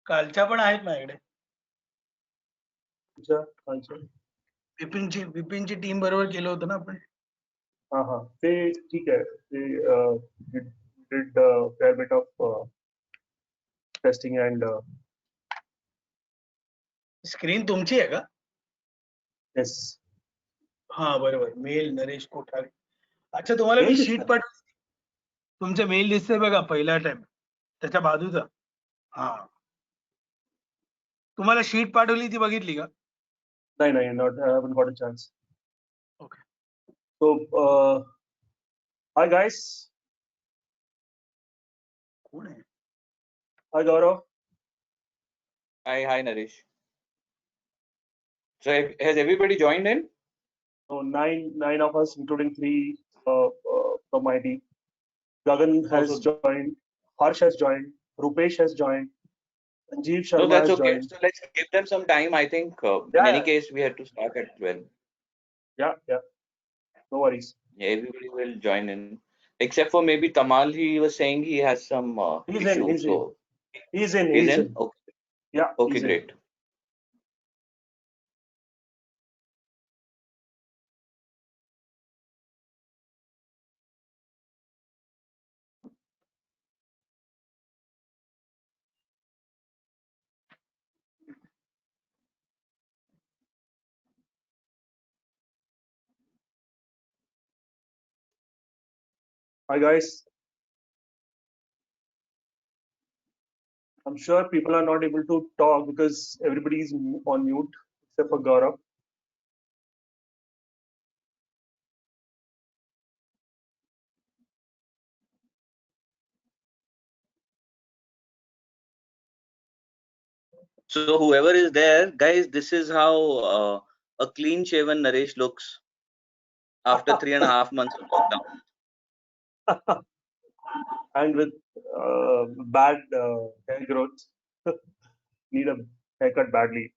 कालच्या पण आहेत माझ्याकडे. कालच्या विपिनची टीम बरोबर केलं होतं ना आपण. हा ते ठीक आहे. ते did fair bit of testing and screen तुमची आहे का? yes. हा बरोबर. मेल नरेश कोठारे. अच्छा तुम्हाला मी शीट पाठवली. तुमचं मेल दिसतंय बघा पहिला टाइम त्याच्या बाजूचा. हा तुम्हाला शीट पाठवली ती बघितली का? नाही not I haven't got a chance. Okay. So hi guys. कोण आहे? Hi Gaurav. Hi Naresh. So has everybody joined in? So nine of us, including three from my team. Gagan has joined. Harsh has joined. Rupesh has joined. Sanjeev Sharma No, that's has okay. joined. So let's give them some time. I think in any case we had to start at 12. Yeah. No worries. Yeah, everybody will join in, except for maybe Tamal. He was saying he has some issue. He's in. Okay. Yeah. Okay, great. Hi guys. I'm sure people are not able to talk because everybody is on mute except for Gaurav. So whoever is there, guys, this is how a clean-shaven Naresh looks after 3.5 months of lockdown. And with bad hair growth, need a haircut badly.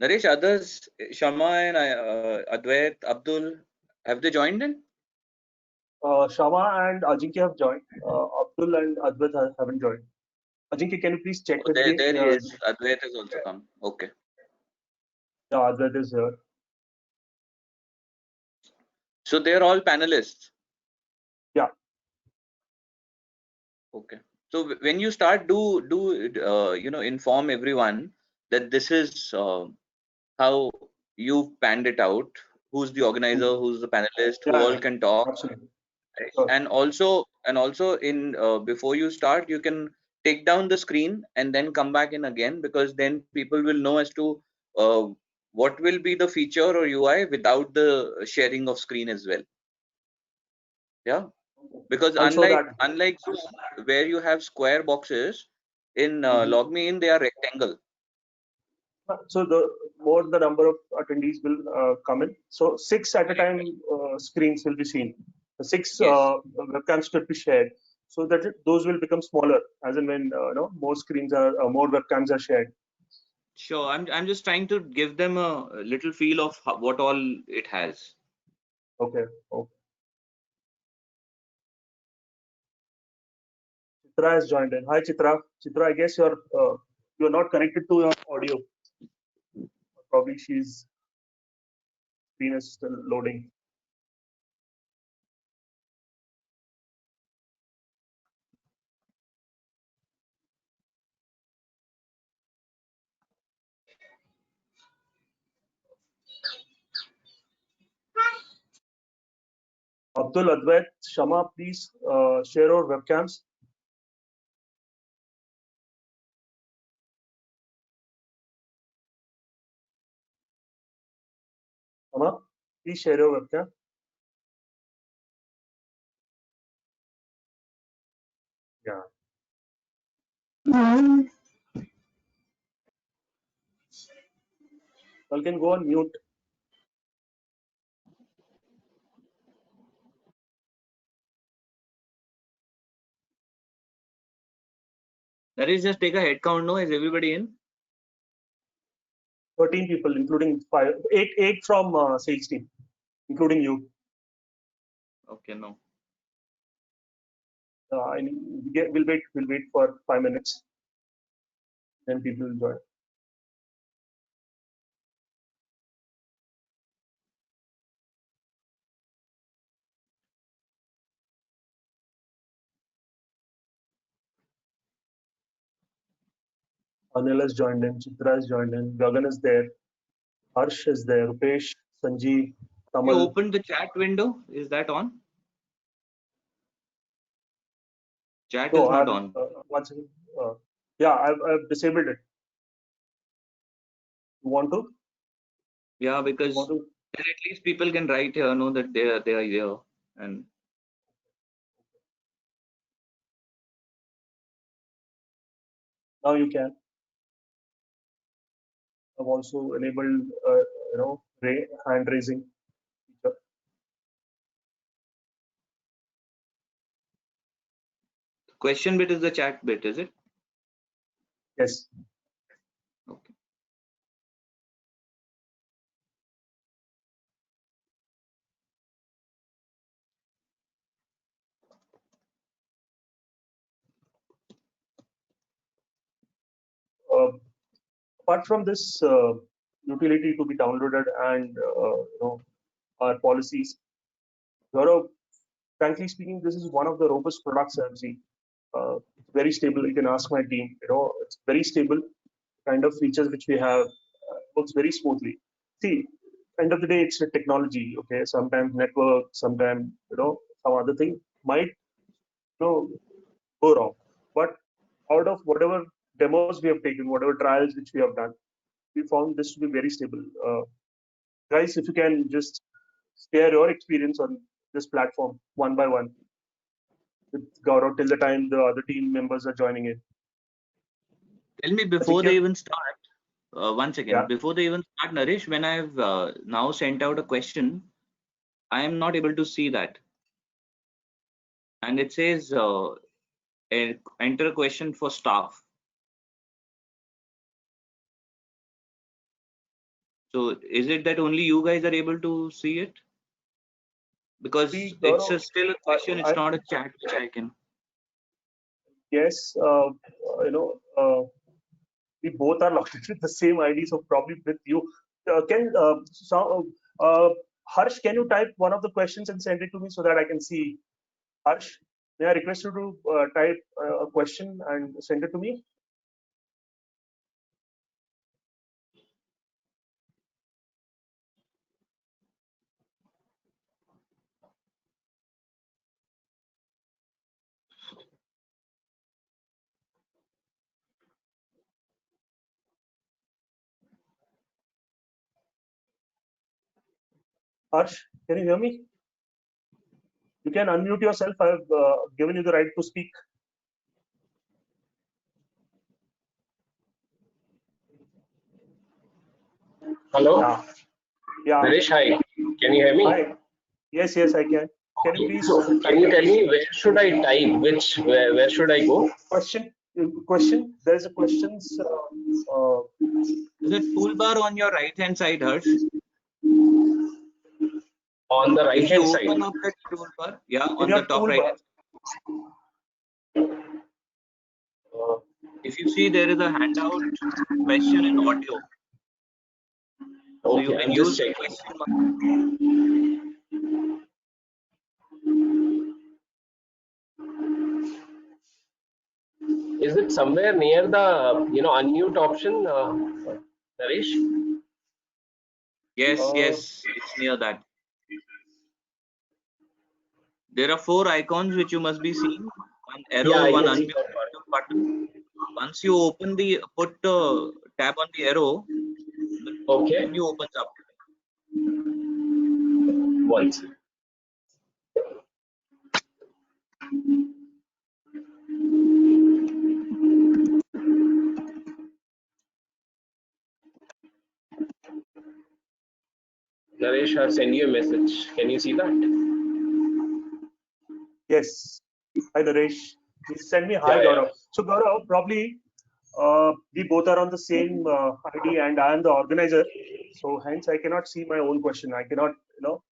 Naresh, others, Sharma and Advait, Abdul, have they joined in? Shama and Ajinkya have joined. Abdul and Advait haven't joined. Ajinkya, can you please check with me? There he is. Advait has also come. Okay. Yeah, Advait is here. So they're all panelists. Yeah. Okay. So when you start, do inform everyone that this is how you panned it out. Who's the organizer? Who's the panelist? Who all can talk? Absolutely. Right? Sure. And also in before you start, you can take down the screen and then come back in again, because then people will know as to what will be the feature or UI without the sharing of screen as well. Yeah, because unlike Zoom, where you have square boxes, in LogMeIn they are rectangle. So the more the number of attendees will come in. So 6 at a time screens will be seen. The 6 webcams should be shared, so that those will become smaller as and when more screens are more webcams are shared. Sure, I'm just trying to give them a little feel of what all it has. Okay. Chitra has joined in. Hi Chitra. Chitra, I guess you're not connected to your audio. Probably she's screen is still loading. Abdul, Advait, Shama, please share our webcams. Shama, please share your webcam. Yeah. You can go on mute. That is, just take a head count. No, is everybody in? 13 people, including eight from sales team, including you. Okay, no. We'll wait for 5 minutes. Then people will join. Anil has joined in, Chitra has joined in, Gagan is there, Harsh is there, Rupesh, Sanjeev, You Kamal. opened the chat window. Is that on? Chat No, is not on. one second. Yeah, I've disabled it. You want to? Yeah, because Want to? then at least people can write here, know that they are here. And Now you can. I've also enabled, hand raising feature. question bit is the chat bit, is it? Yes. Okay. Apart from this utility to be downloaded and our policies, Gaurav, frankly speaking, this is one of the robust products I've seen. Very stable. You can ask my team. It's very stable. Kind of features which we have works very smoothly. See, end of the day, it's a technology. Okay, sometimes network, sometimes some other thing might go wrong. But out of whatever demos we have taken, whatever trials which we have done, we found this to be very stable. Guys, if you can just share your experience on this platform one by one with Gaurav till the time the other team members are joining in. Tell me before they Nachiket? even start. One second. Yeah. Before they even start, Naresh, when I've now sent out a question, I am not able to see that. And it says enter a question for staff. So is it that only you guys are able to see it? Because See, it's Gaurav, still a question, it's not a chat which I can. yes, we both are logged in with the same ID, so probably with you. Harsh, can you type one of the questions and send it to me so that I can see? Harsh, may I request you to type a question and send it to me? Harsh, can you hear me? You can unmute yourself. I have given you the right to speak. Hello? Yeah. Naresh, hi. Can you hear me? Hi. Yes, I can. Can you please So, can you tell me where should I type? Where should I go? question? There is a questions. Is it toolbar on your right hand side, Harsh? On the right If you hand side. open up that toolbar, yeah, in on your the top right. Uh, If you see, there is a handout question in audio. So you okay, can I'm use just the checking. question mark. Is it somewhere near the unmute option, Naresh? Yes, it's near that. There are 4 icons which you must be seeing. One arrow, Yeah, I one can see unmute that part. button. Once you put tab on the arrow, the Okay. menu opens up. Once. has sent you a message. Can you see that? Yes. Hi, Naresh. Please send me hi, Yeah, Gaurav. So, Gaurav, probably we both are on the same ID, and I am the organizer. So, hence, I cannot see my own question. I cannot,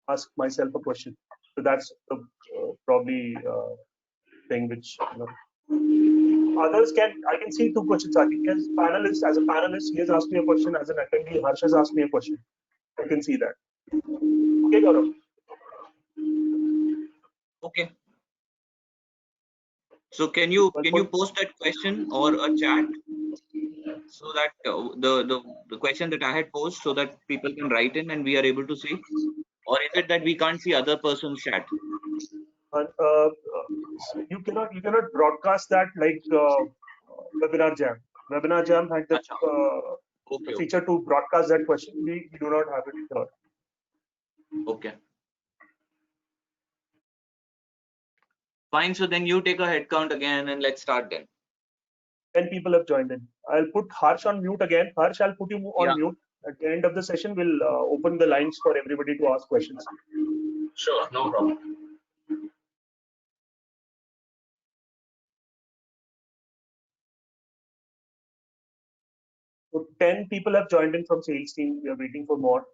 ask myself a question. So that's the probably thing which others can. I can see two questions. I think as panelist, he has asked me a question. As an attendee, Harsh has asked me a question. I can see that. Okay, Gaurav. Okay. So can you post that question or a chat so that the question that I had posed so that people can write in and we are able to see, or is it that we can't see other person's chat? You cannot broadcast that like webinar jam. Webinar jam had the Acha. Okay. feature to broadcast that question. We do not have it here. Okay. Fine. So then you take a head count again and let's start then. 10 people have joined in. I'll put Harsh on mute again. Harsh, I'll put you on Yeah. mute. At the end of the session, we'll open the lines for everybody to ask questions. Sure, no problem. So 10 people have joined in from sales team. We are waiting for more.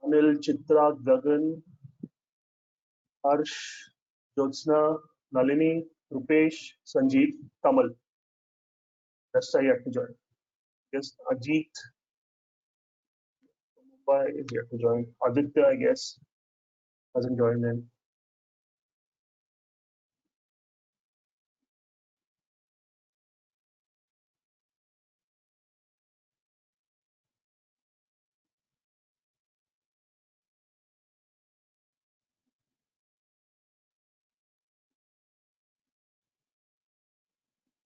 Anil, Chitra, Gagan, Harsh, Jyotsna, Nalini, Rupesh, Sanjeev, Kamal. That's why you have to join. Yes, Ajit, Mumbai is yet to join. Aditya, I guess, hasn't joined in.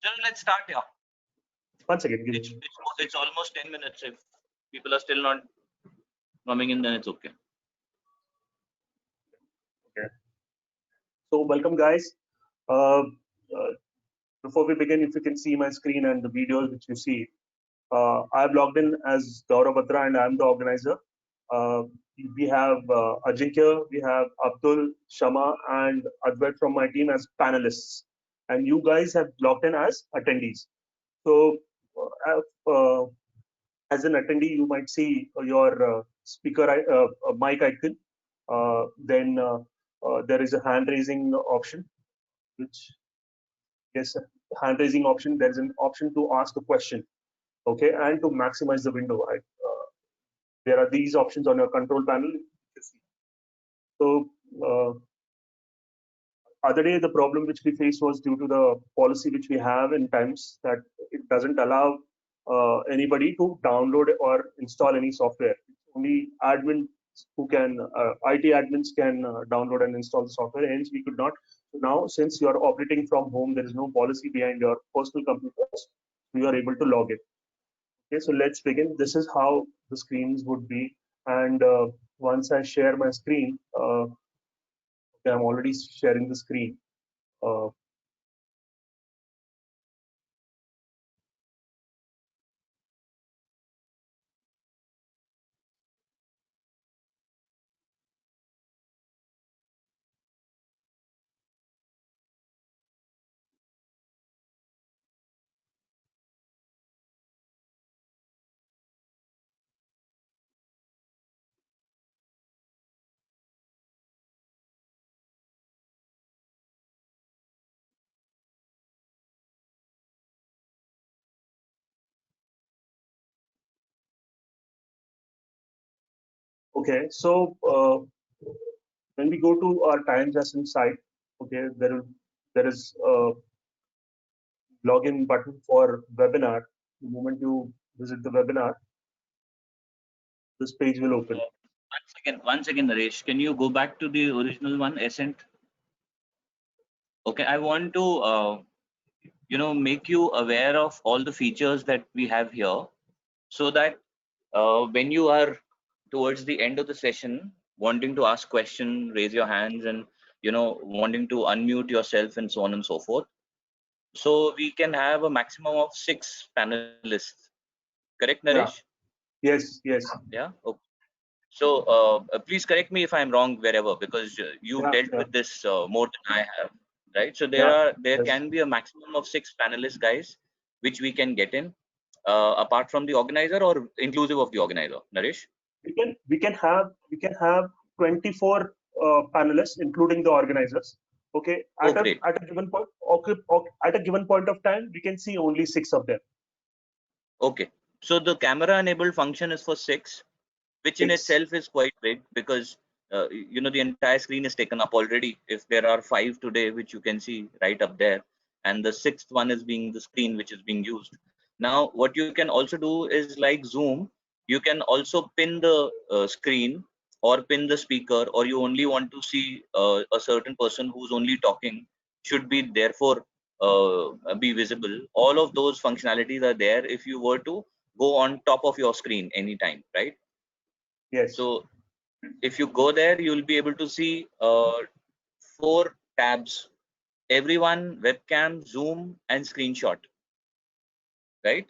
So let's start here. Once again, give It's almost 10 minutes. If people are still not coming in, then it's okay. Okay. So welcome, guys. Before we begin, if you can see my screen and the videos which you see, I have logged in as Gaurav Batra and I am the organizer. We have Ajinkya, we have Abdul, Shama, and Advait from my team as panelists, and you guys have logged in as attendees. So, as an attendee, you might see your speaker mic icon. Then there is a hand raising option, which yes, hand raising option. There is an option to ask a question, okay, and to maximize the window. There are these options on your control panel. So other day, the problem which we faced was due to the policy which we have in times that it doesn't allow anybody to download or install any software. Only admins who can, IT admins can download and install the software. Hence, we could not. Now, since you are operating from home, there is no policy behind your personal computers. You are able to log in. Okay, so let's begin. This is how the screens would be. And once I share my screen, okay, I'm already sharing the screen. Okay, so when we go to our Time Jasmine site, okay, there is a login button for webinar. The moment you visit the webinar, this page will open. One second, Naresh. Can you go back to the original one, Ascent? Okay, I want to make you aware of all the features that we have here, so that when you are towards the end of the session wanting to ask question, raise your hands, and wanting to unmute yourself and so on and so forth, So we can have a maximum of 6 panelists. Correct, Naresh? Yes, yes. Yeah. Okay. So please correct me if I'm wrong wherever, because you've Yeah, dealt yeah, with this more than I have, right? So yeah. there Yes. can be a maximum of 6 panelists, guys, which we can get in, apart from the organizer or inclusive of the organizer. Naresh? We can have 24 panelists, including the organizers. Okay, Oh, great. at a given point, okay, at a given point of time, we can see only 6 of them. Okay. So the camera enabled function is for 6, which in 6. itself is quite big, because the entire screen is taken up already. If there are 5 today, which you can see right up there, and the 6th one is being the screen which is being used. Now what you can also do is, like Zoom, you can also pin the screen or pin the speaker, or you only want to see a certain person who's only talking should be therefore be visible. All of those functionalities are there if you were to go on top of your screen anytime, right? Yes. So if you go there, you'll be able to see 4 tabs: everyone, webcam, Zoom, and screenshot, right?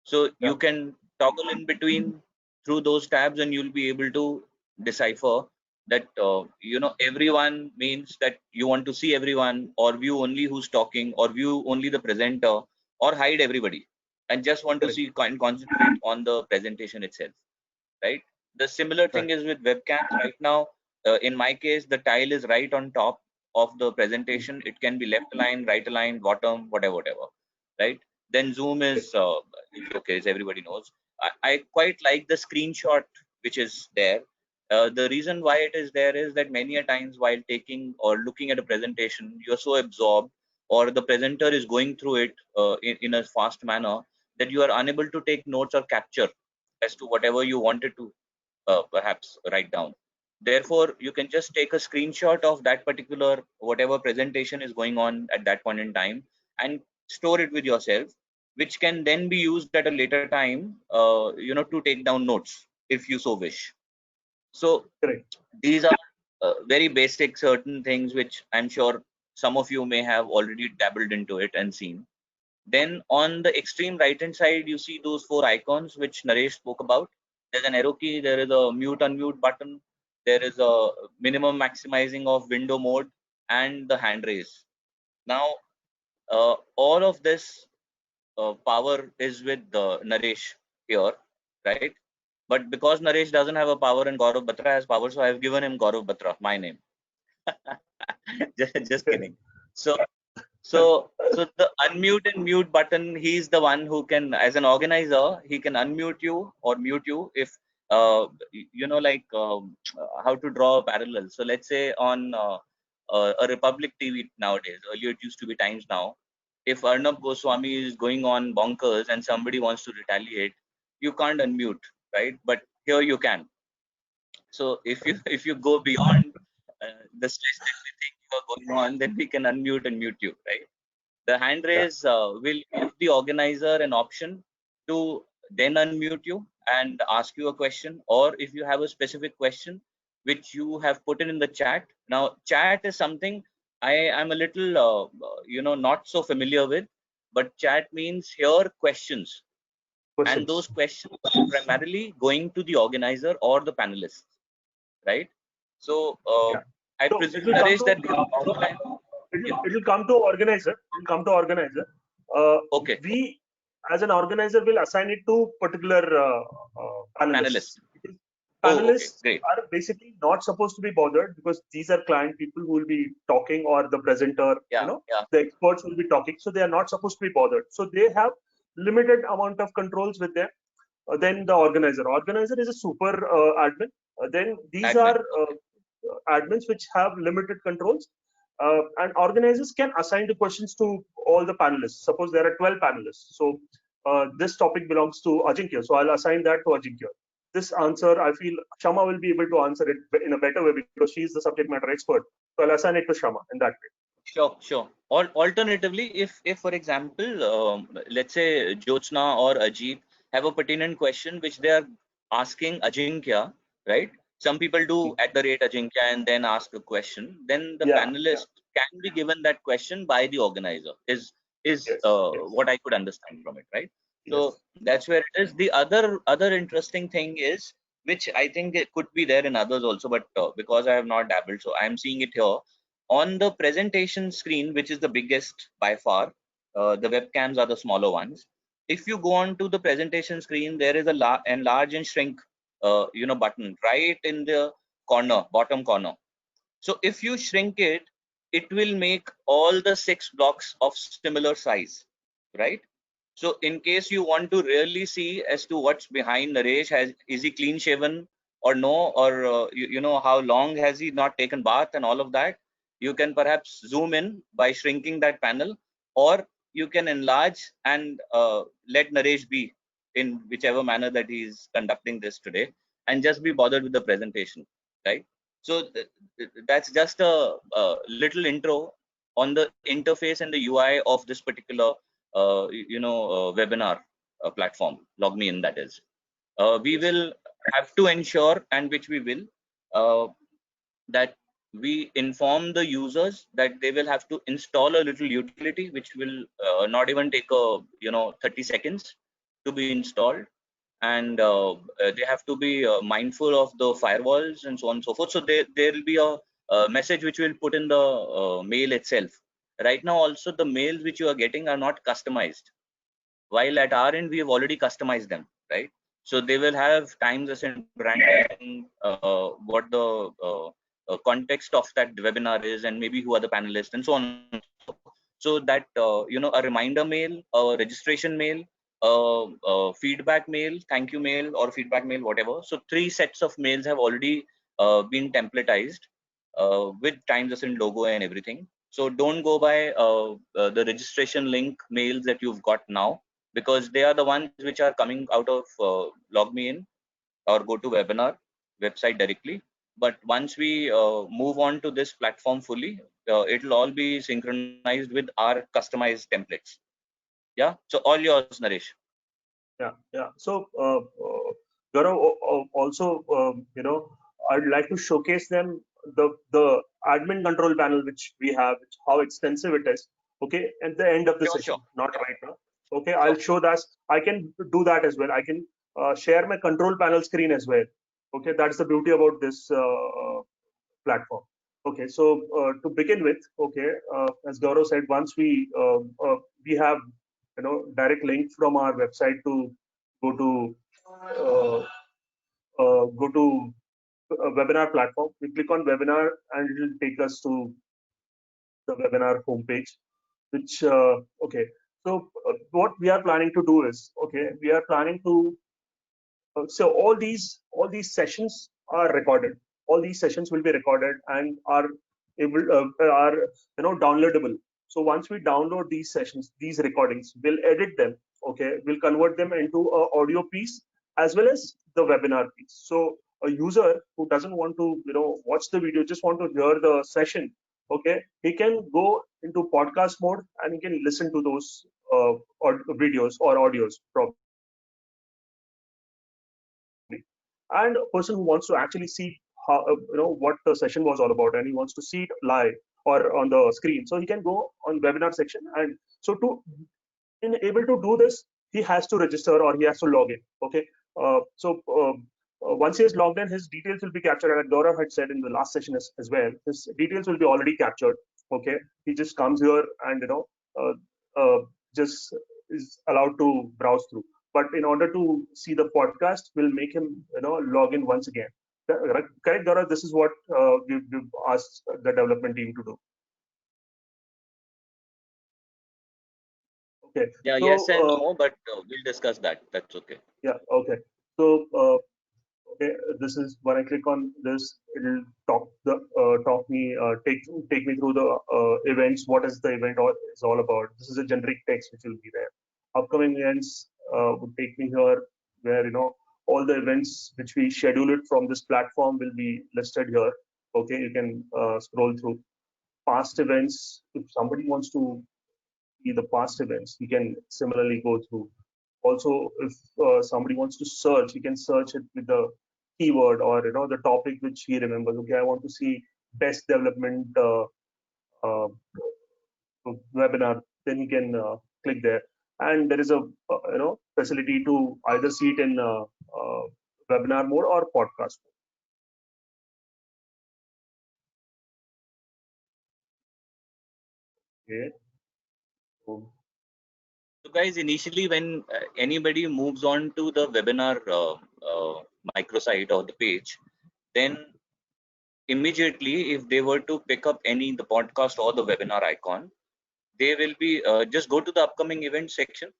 So Yeah. you can toggle in between through those tabs, and you'll be able to decipher that everyone means that you want to see everyone, or view only who's talking, or view only the presenter, or hide everybody and just want to Correct. see and concentrate on the presentation itself, right? The similar Right. thing is with webcams right now. In my case, the tile is right on top of the presentation. It can be left aligned, right aligned, bottom, whatever, right? Then Zoom is okay, as everybody knows. I quite like the screenshot which is there. The reason why it is there is that many a times while taking or looking at a presentation, you're so absorbed, or the presenter is going through it in a fast manner, that you are unable to take notes or capture as to whatever you wanted to perhaps write down. Therefore, you can just take a screenshot of that particular whatever presentation is going on at that point in time and store it with yourself, which can then be used at a later time, to take down notes if you so wish. So Correct. these are very basic certain things which I'm sure some of you may have already dabbled into it and seen. Then on the extreme right hand side, you see those 4 icons which Naresh spoke about. There's an arrow key, there is a mute unmute button, there is a minimum maximizing of window mode, and the hand raise. Now, all of this power is with Naresh here, right? But because Naresh doesn't have a power and Gaurav Batra has power, so I've given him Gaurav Batra, my name. just kidding. So so the unmute and mute button, he's the one who can, as an organizer, he can unmute you or mute you if like how to draw a parallel. So let's say on a Republic TV nowadays, earlier it used to be Times Now. If Arnab Goswami is going on bonkers and somebody wants to retaliate, you can't unmute, right? But here you can. So if you go beyond the stress that we think you are going on, then we can unmute and mute you, right? The hand Yeah. raise will give the organizer an option to then unmute you and ask you a question, or if you have a specific question which you have put in the chat. Now, chat is something I am a little, not so familiar with, but chat means here questions, and those Questions. questions are primarily going to the organizer or the panelists, right? So, Yeah. I So presume, it will come Naresh, to that offline. Yeah. it'll come to organizer. It'll come to organizer. Okay. We, as an organizer, will assign it to particular Panelist. panelists. Oh, okay. Panelists Great. are basically not supposed to be bothered because these are client people who will be talking, or the presenter, Yeah. Yeah. the experts will be talking. So they are not supposed to be bothered. So they have limited amount of controls with them. Then the organizer. Organizer is a super admin. Then these Admin. are admins which have limited controls. And organizers can assign the questions to all the panelists. Suppose there are 12 panelists. So this topic belongs to Ajinkya. So I'll assign that to Ajinkya. This answer, I feel Shama will be able to answer it in a better way because she's the subject matter expert. So I'll assign it to Shama in that way. Sure. Alternatively, if for example, let's say Jyotsna or Ajit have a pertinent question which they are asking Ajinkya, right? Some people do @Ajinkya and then ask a question. Then the Yeah. panelist can be given that question by the organizer. Is is Yes, yes. what I could understand from it, right? So Yes. that's where it is. The other interesting thing is, which I think it could be there in others also, but because I have not dabbled, so I am seeing it here on the presentation screen, which is the biggest by far. The webcams are the smaller ones. If you go on to the presentation screen, there is a enlarge and shrink, button right in the corner, bottom corner. So if you shrink it, it will make all the 6 blocks of similar size, right? So in case you want to really see as to what's behind Naresh, is he clean shaven or no, or how long has he not taken bath and all of that, you can perhaps zoom in by shrinking that panel, or you can enlarge and let Naresh be in whichever manner that he is conducting this today, and just be bothered with the presentation, right? So that's just a little intro on the interface and the UI of this particular webinar platform. LogMeIn, that is. We Yes. will have to ensure, and which we will, uh, that we inform the users that they will have to install a little utility, which will not even take 30 seconds to be installed, and they have to be mindful of the firewalls and so on and so forth. So there will be a message which we'll put in the mail itself. Right now, also the mails which you are getting are not customized, while at our end we have already customized them, right? So they will have times assigned branding, what the context of that webinar is, and maybe who are the panelists and so on. So that a reminder mail, a registration mail, feedback mail, thank you mail, or feedback mail, whatever. So 3 sets of mails have already been templatized with times assigned logo and everything. So don't go by the registration link mails that you've got now, because they are the ones which are coming out of LogMeIn or GoToWebinar website directly. But once we move on to this platform fully, it'll all be synchronized with our customized templates. Yeah. So all yours, Naresh. Yeah. So, Gaurav, also, I'd like to showcase them the admin control panel which we have, how extensive it is. Okay, at the end of the Sure. session, not right now. Okay, Sure. I'll show that. I can do that as well. I can share my control panel screen as well. Okay, that's the beauty about this platform. Okay, so to begin with, okay, as Gaurav said, once we have direct link from our website to go to uh, webinar platform. We click on webinar and it will take us to the webinar homepage. Which okay, so what we are planning to do is, okay, we are planning to so all these sessions are recorded. All these sessions will be recorded and are able are downloadable. So once we download these sessions, these recordings, we'll edit them. Okay, we'll convert them into a audio piece as well as the webinar piece. So a user who doesn't want to watch the video, just want to hear the session, okay, he can go into podcast mode and he can listen to those videos or audios probably. And a person who wants to actually see how what the session was all about, and he wants to see it live or on the screen, so he can go on webinar section. And so to in able to do this, he has to register or he has to log in. Okay, once he is logged in, his details will be captured, and Gaurav had said in the last session as well, his details will be already captured. Okay, he just comes here and uh, uh, just is allowed to browse through. But in order to see the podcast, we'll make him log in once again. Correct, Gaurav? This is what we've asked the development team to do. Okay, Yeah. so Yes and no, but we'll discuss that. That's okay. yeah, okay. So okay, this is when I click on this, it'll talk me take me through the events. What is the event is all about? This is a generic text which will be there. Upcoming events would take me here, where all the events which we schedule it from this platform will be listed here. Okay, you can scroll through past events. If somebody wants to see the past events, you can similarly go through. Also, if somebody wants to search, you can search it with the keyword or the topic which he remembers. Okay, I want to see best development uh, webinar then he can click there. And there is a facility to either see it in webinar mode or podcast mode. Okay. So guys, initially when anybody moves on to the webinar microsite or the page, then immediately if they were to pick up the podcast or the webinar icon, they will be just go to the upcoming event section.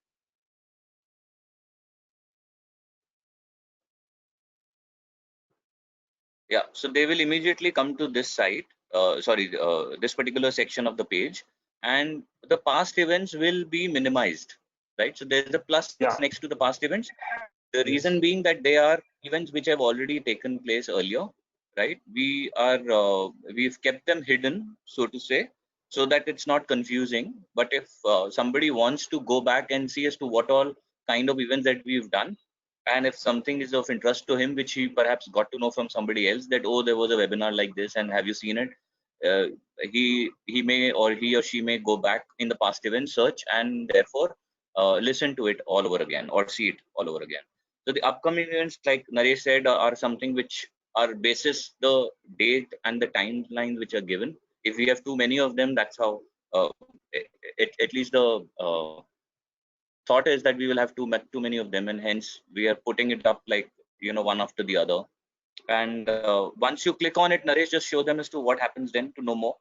Yeah, so they will immediately come to this site, this particular section of the page, and the past events will be minimized, right? So there's a plus Yeah. next to the past events. The Yes. reason being that they are events which have already taken place earlier, right? We've kept them hidden, so to say, so that it's not confusing. But if somebody wants to go back and see as to what all kind of events that we've done, and if something is of interest to him which he perhaps got to know from somebody else, that oh, there was a webinar like this and have you seen it, uh, he may, or he or she may go back in the past event search and therefore listen to it all over again or see it all over again. So the upcoming events, like Naresh said, are something which are basis the date and the timeline which are given. If we have too many of them, that's how at least the thought is that we will have too many of them, and hence we are putting it up like one after the other. And once you click on it, Naresh, just show them as to what happens then to know more.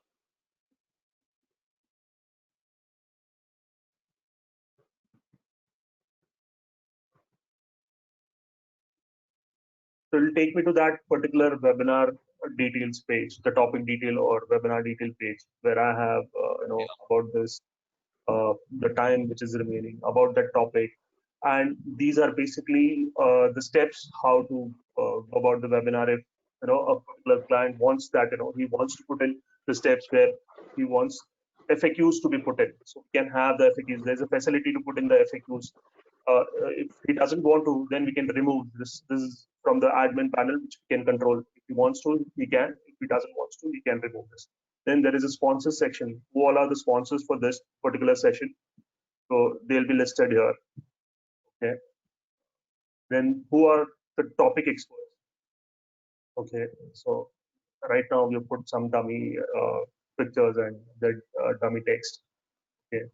So it will take me to that particular webinar details page, the topic detail or webinar detail page, where I have about this, the time which is remaining, about that topic, and these are basically the steps how to go about the webinar. If a particular client wants that, he wants to put in the steps where he wants FAQs to be put in, so we can have the FAQs. There's a facility to put in the FAQs. If he doesn't want to, then we can remove this. This is from the admin panel, which we can control. If he wants to, he can. If he doesn't want to, he can remove this. Then there is a sponsors section. Who all are the sponsors for this particular session? So they'll be listed here. Okay. Then who are the topic experts? Okay. So right now we put some dummy pictures and the dummy text. Okay.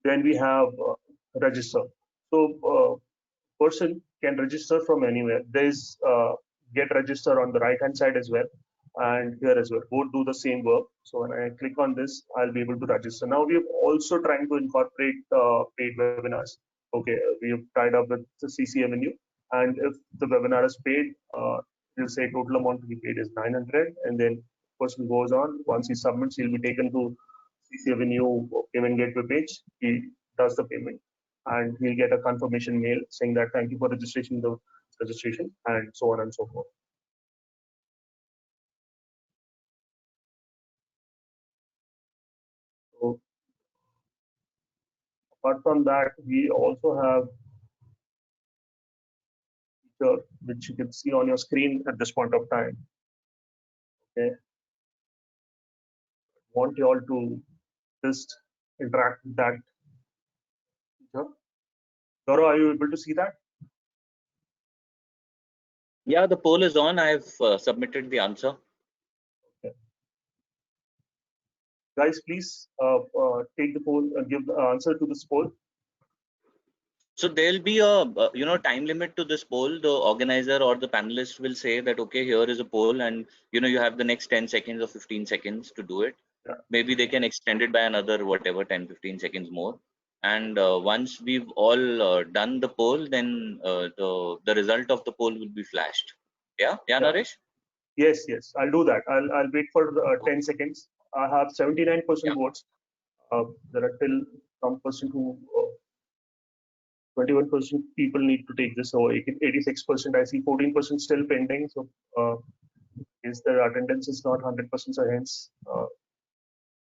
Then we have register. So person can register from anywhere. There's get register on the right hand side as well, and here as well. Both do the same work. So when I click on this, I'll be able to register. Now we are also trying to incorporate paid webinars. Okay, we have tied up with the CC Avenue, and if the webinar is paid, we'll say total amount to be paid is 900, and then person goes on. Once he submits, he'll be taken to CC Avenue payment gateway page. He does the payment, and he'll get a confirmation mail saying that thank you for registration, and so on and so forth. So apart from that, we also have feature which you can see on your screen at this point of time. Okay, want you all to just interact with that feature. Gaurav, are you able to see that? Yeah, the poll is on. I've submitted the answer. Okay. Guys, please take the poll, give the answer to this poll. So there'll be a time limit to this poll. The organizer or the panelist will say that okay, here is a poll, and you have the next 10 seconds or 15 seconds to do it. Yeah. Maybe they can extend it by another whatever 10-15 seconds more. And once we've all done the poll, then the result of the poll will be flashed. Yeah, Naresh? Yes, I'll do that. I'll wait for 10 seconds. I have 79% votes. There are still some percent who 21% people need to take this. So 86%. I see 14% still pending. So is the attendance is not 100%. So hence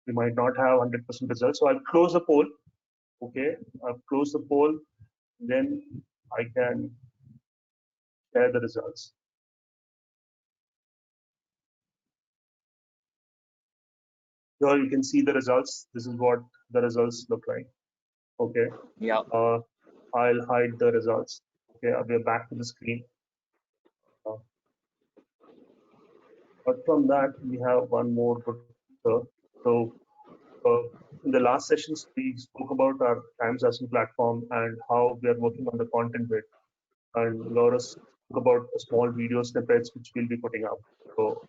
we might not have 100% results. So I'll close the poll. Okay, I've closed the poll. Then I can share the results. here you can see the results. This is what the results look like. Okay. Yeah. I'll hide the results. Okay, we're back to the screen. But from that, we have one more good feature. So in the last sessions, we spoke about our Times Hustle platform and how we are working on the content bit. And Laura spoke about small video snippets which we'll be putting up. So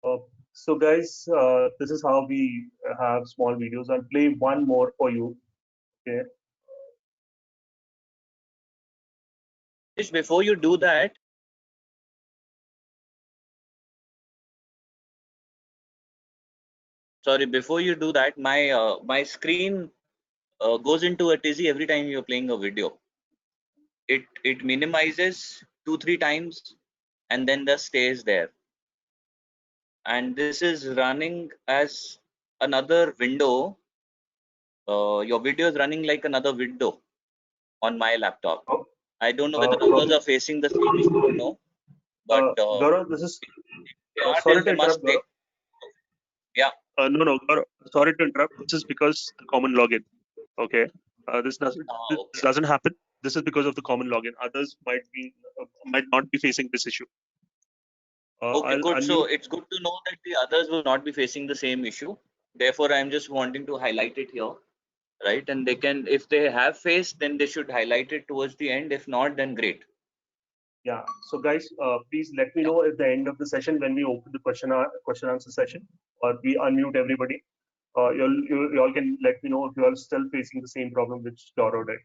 Uh, so guys, this is how we have small videos. I'll play one more for you. Okay. Just before you do that, my screen goes into a tizzy every time you're playing a video. It minimizes 2-3 times and then just stays there. And this is running as another window. Your video is running like another window on my laptop. Oh, I don't know whether others are facing the same issue or no, but Gaurav, this is then sorry to they must interrupt, Gaurav. Yeah. No, Gaurav, sorry to interrupt. This is because the common login. Okay. This doesn't Okay. happen. This is because of the common login. Others might not be facing this issue. Okay, I'll good. So unmute. it's good to know that the others will not be facing the same issue. Therefore, I'm just wanting to highlight it here, right? And they can, if they have faced, then they should highlight it towards the end. If not, then great. Yeah. So guys, please let me Yeah. know at the end of the session when we open the question answer session, or we unmute everybody. You all can let me know if you are still facing the same problem which Gaurav did.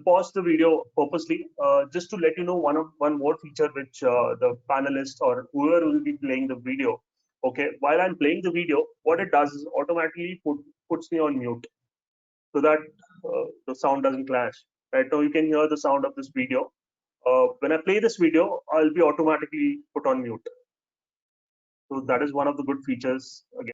Pause the video purposely just to let you know one more feature which the panelist or whoever will be playing the video. Okay, while I'm playing the video, what it does is automatically puts me on mute so that the sound doesn't clash. Right now, you can hear the sound of this video. When I play this video, I'll be automatically put on mute. So that is one of the good features again.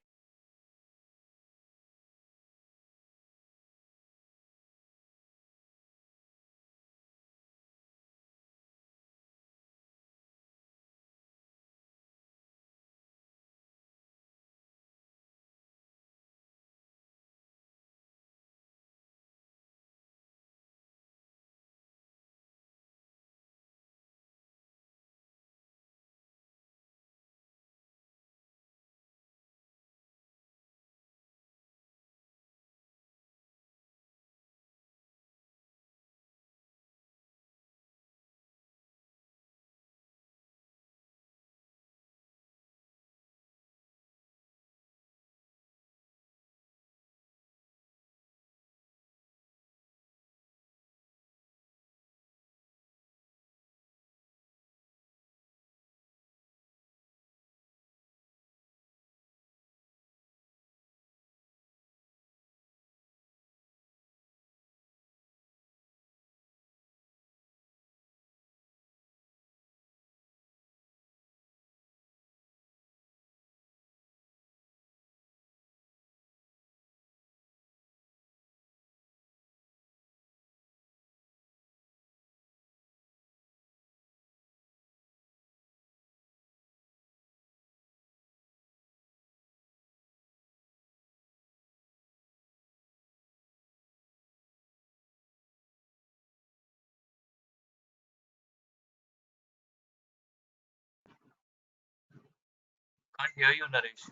Can't hear you, Naresh.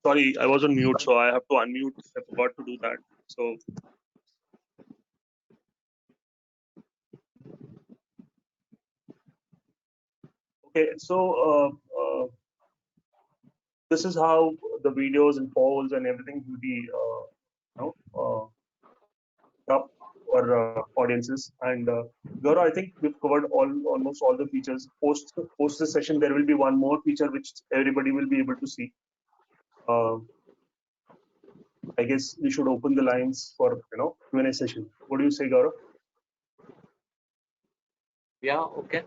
Sorry, I was on mute, so I have to unmute. I forgot to do that. So okay, so this is how the videos and polls and everything will be, up for audiences. And Gaurav, I think we've covered almost all the features. Post this session, there will be one more feature which everybody will be able to see. I guess we should open the lines for Q&A session. What do you say, Gaurav? Yeah, okay.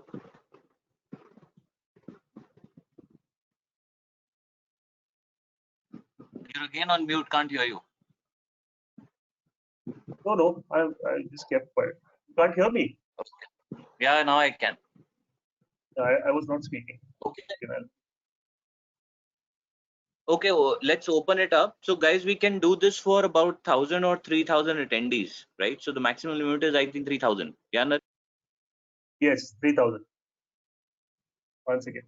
You're again on mute, can't hear you. No, I just kept quiet. You can't hear me. Okay. Yeah, now I can. I was not speaking. Okay. Okay, well, let's open it up. So guys, we can do this for about 1,000 or 3,000 attendees, right? So the maximum limit is, I think, 3,000. Yeah, Naresh? Yes, 3,000. Once again.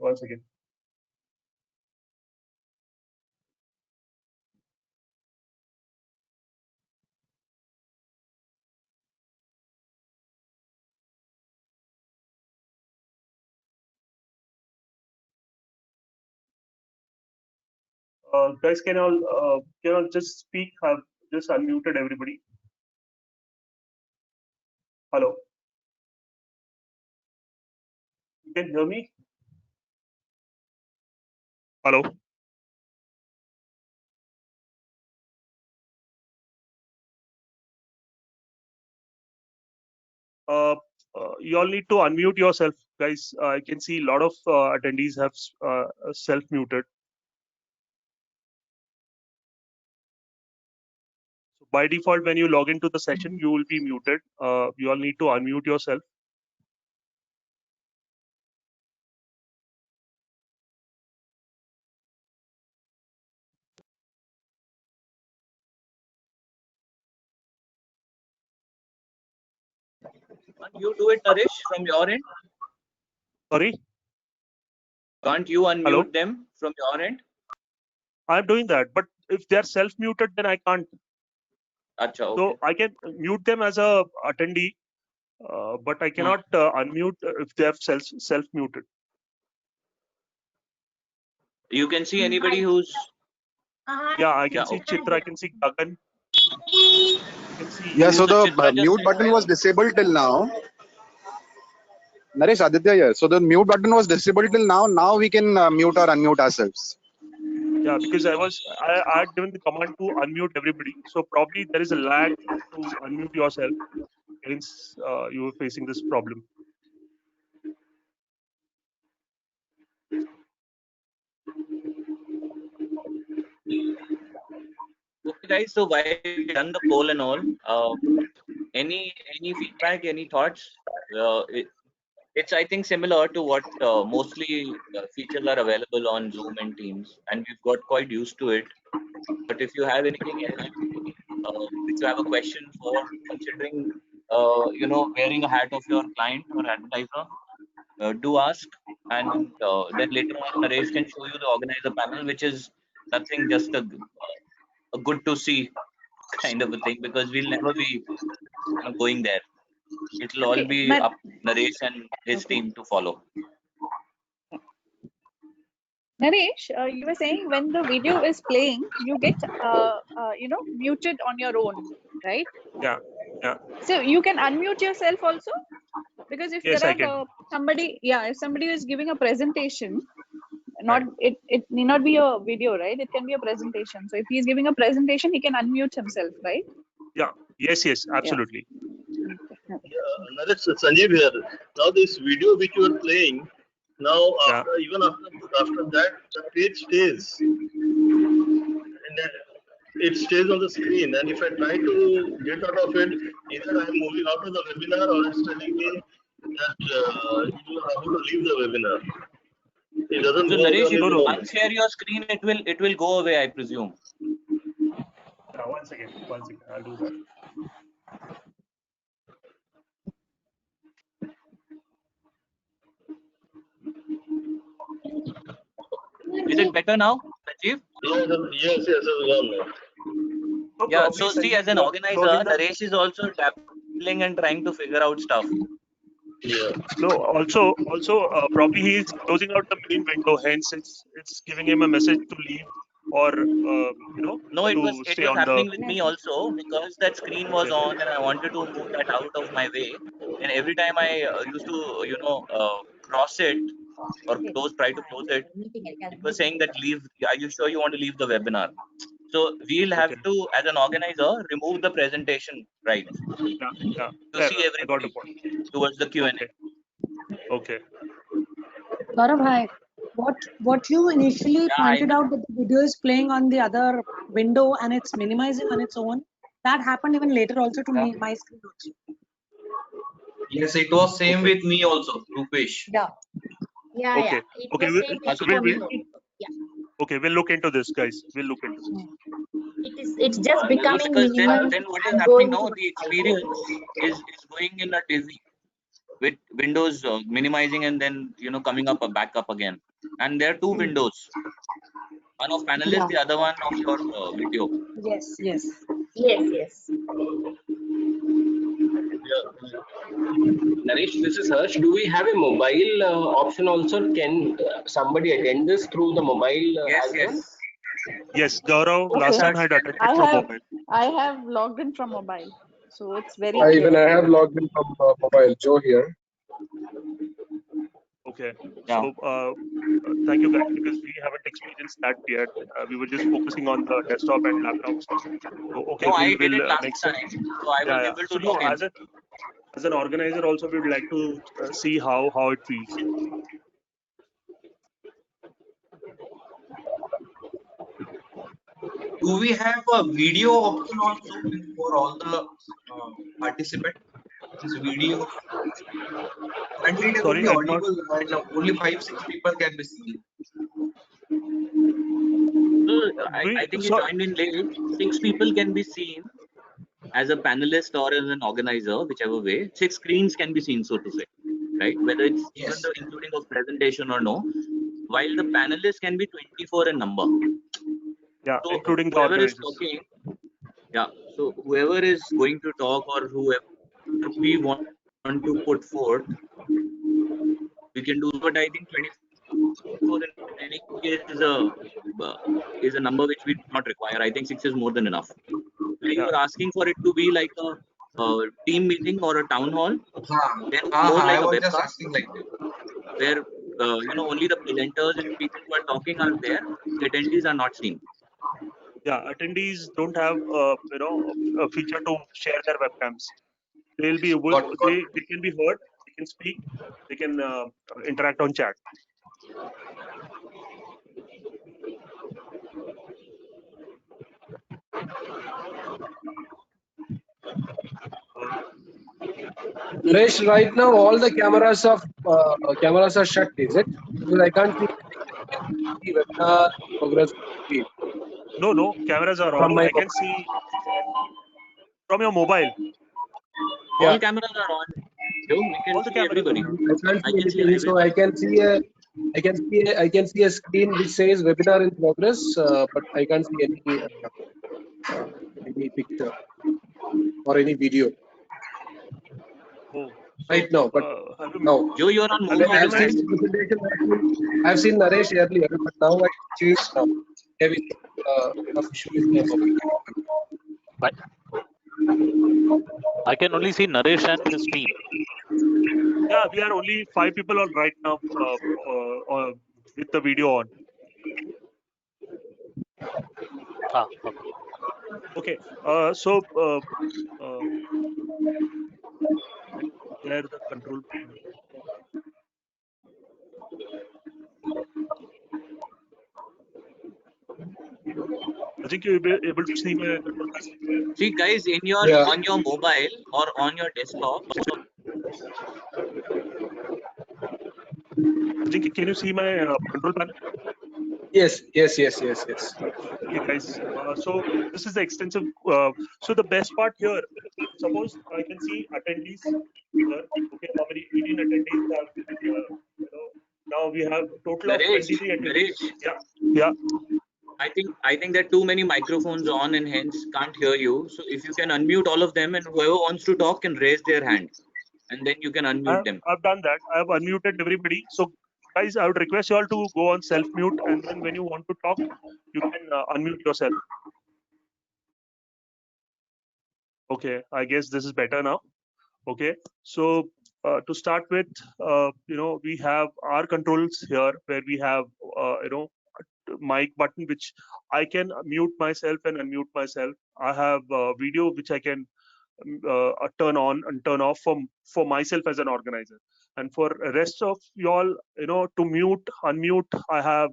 Guys, can you all just speak? Have just unmuted everybody. Hello. You can hear me? Hello. You all need to unmute yourself, guys. I can see a lot of attendees have self-muted. So by default, when you log into the session, you will be muted. You all need to unmute yourself. Can't you do it, Naresh, from your end? Sorry. Can't you unmute Hello? them from your end? I'm doing that, but if they're self-muted, then I can't. Acha, okay. So I can mute them as a attendee, but I cannot unmute if they have self-muted. You can see anybody who's... Yeah, I can see okay. Chitra, I can see Gagan. Yeah, so the Chitra just mute said button that. was disabled till now. Naresh, Aditya here. So the mute button was disabled till now. Now we can mute or unmute ourselves. Yeah, because I had given the command to unmute everybody. So probably there is a lag to unmute yourself. Hence, you were facing this problem. Okay, guys. So while we've done the poll and all, any feedback, any thoughts? It's, I think, similar to what mostly features are available on Zoom and Teams, and we've got quite used to it. But if you have anything else, which you have a question for, considering, wearing a hat of your client or advertiser, do ask, and then later on, Naresh can show you the organizer panel, which is nothing, just a good to see kind of a thing, because we'll never be going there. It'll all Okay, be but up Naresh and his team to follow. Naresh, you were saying when the video is playing, you get muted on your own, right? Yeah. So you can unmute yourself also, because if Yes, there I are can. if somebody is giving a presentation, it need not be a video, right? It can be a presentation. So if he's giving a presentation, he can unmute himself, right? Yeah. Yes, absolutely. Naresh, Sanjeev here. Now this video which you are playing, now after that, the page stays, and it stays on the screen. And if I try to get out of it, either I am moving out of the webinar or it's telling me that you are about to leave the webinar. It doesn't So go away Naresh, on if its you own. unshare your screen, it will go away, I presume. Yeah, one second. I'll do that. Is it better now, Sanjeev? Yes, it's gone now. So Yeah. probably So see, Sanjeev, as an you are organizer, closing the Naresh is also dabbling and trying to figure out stuff. Yeah. no. Also, probably he is closing out the main window. Hence, it's giving him a message to leave or No, it to was stay on the. happening with me also because that screen was Okay. on and I wanted to move that out of my way. And every time I used to, cross it or try to close it, it was saying that leave. Are you sure you want to leave the webinar? So we'll have Okay. to, as an organizer, remove the presentation rights Yeah. Yeah. to Fair see enough. I got the everybody point. towards the Q&A. Okay. Okay. Gaurav, hi. What you initially Yeah, pointed out that the video is playing on the other window and it's minimizing on its own, that happened even later also to me, my screen also. Yes, it was same Okay. with me also, Rupesh. Yeah. Yeah, Okay. it Okay. was same issue for me also. Yeah, Okay. We'll look into this, guys. We'll look into this. it's just becoming Because minimal then what is and happening going now? to The experience is going in a dizzy with Windows minimizing and then coming up back up again. And there are two windows, one of panelists, Yeah. the other one of your video. Yes. Yes. Yes. Naresh, this is Harsh. Do we have a mobile option also? Can somebody attend this through the mobile Yes, as well? yes. Yes, Gaurav Okay. last time had attended from mobile. I have logged in from mobile, so it's very Even clear. I have logged in from mobile. Joe here. Okay. Yeah. So thank you guys because we haven't experienced that yet. We were just focusing on the desktop and laptops. So, okay, No, I we'll did it last make some. time, so I was Yeah. able So to no, log in. as an organizer also we would like to see how it feels. Do we have a video option also for all the participants? This video, currently it is Sorry, only I'm not. audible and only 5-6 people can be seen. So I think you So, joined in late. 6 people can be seen as a panelist or as an organizer, whichever way. 6 screens can be seen, so to say, right? Whether it's even Yes. the including of presentation or no. While the panelists can be 24 in number. yeah, So including the whoever is organizers. talking, yeah. So whoever is going to talk or whoever we want to put forth, we can do. But I think 24 in any case is a number which we do not require. I think 6 is more than enough. Where you Yeah. are asking for it to be like a team meeting or a town hall, then it's more I like a was just webcast asking like that. where only the presenters and people who are talking are there. The attendees are not seen. Yeah, attendees don't have a feature to share their webcams. They'll be able, Got they can be heard, they can speak, they can interact on chat. Naresh, right now all the cameras are shut, is it? Because I can't see the webinar progress feed No, cameras are from on. my I can see from your mobile. Yeah. All cameras are on. Joe, we can All the see cameras everybody. are on. I can't I see can see anything, so everybody. I can see a screen which says webinar in progress, but I can't see any picture or any video Oh, right now. But have you, now, Joe, you're on and mode I have right? seen the presentation. I've seen Naresh earlier, but now I changed now. Maybe some issue is there. I can only see Naresh and his team. Yeah, we are only 5 people on right now with the video on. Okay. Okay. So there the control. I think you'll be able to see my control panel. See, guys, on your mobile or on your desktop. I think, can you see my control panel? Yes. Okay, guys. So this is the extensive. So the best part here, suppose I can see attendees here. Okay, how many 18 attendees have Now we have total of Naresh, 23 attendees. Naresh, Yeah, yeah. I think there are too many microphones on and hence can't hear you. So if you can unmute all of them and whoever wants to talk can raise their hand and then you can unmute them. I've done that. I have unmuted everybody. So guys, I would request you all to go on self mute, and then when you want to talk, you can unmute yourself. Okay, I guess this is better now. Okay, so to start with, we have our controls here where we have, mic button, which I can mute myself and unmute myself. I have video, which I can turn on and turn off for myself as an organizer. And for rest of y'all, to mute, unmute, I have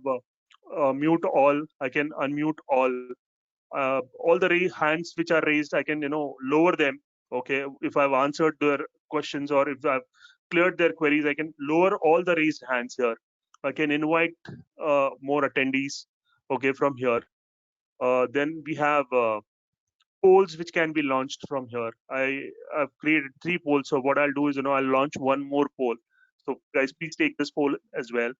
mute all. I can unmute all. All the hands which are raised, I can lower them. Okay, if I've answered their questions or if I've cleared their queries, I can lower all the raised hands here. I can invite more attendees. Okay, from here. Then we have polls which can be launched from here. I've created 3 polls. So what I'll do is, I'll launch one more poll. So guys, please take this poll as well.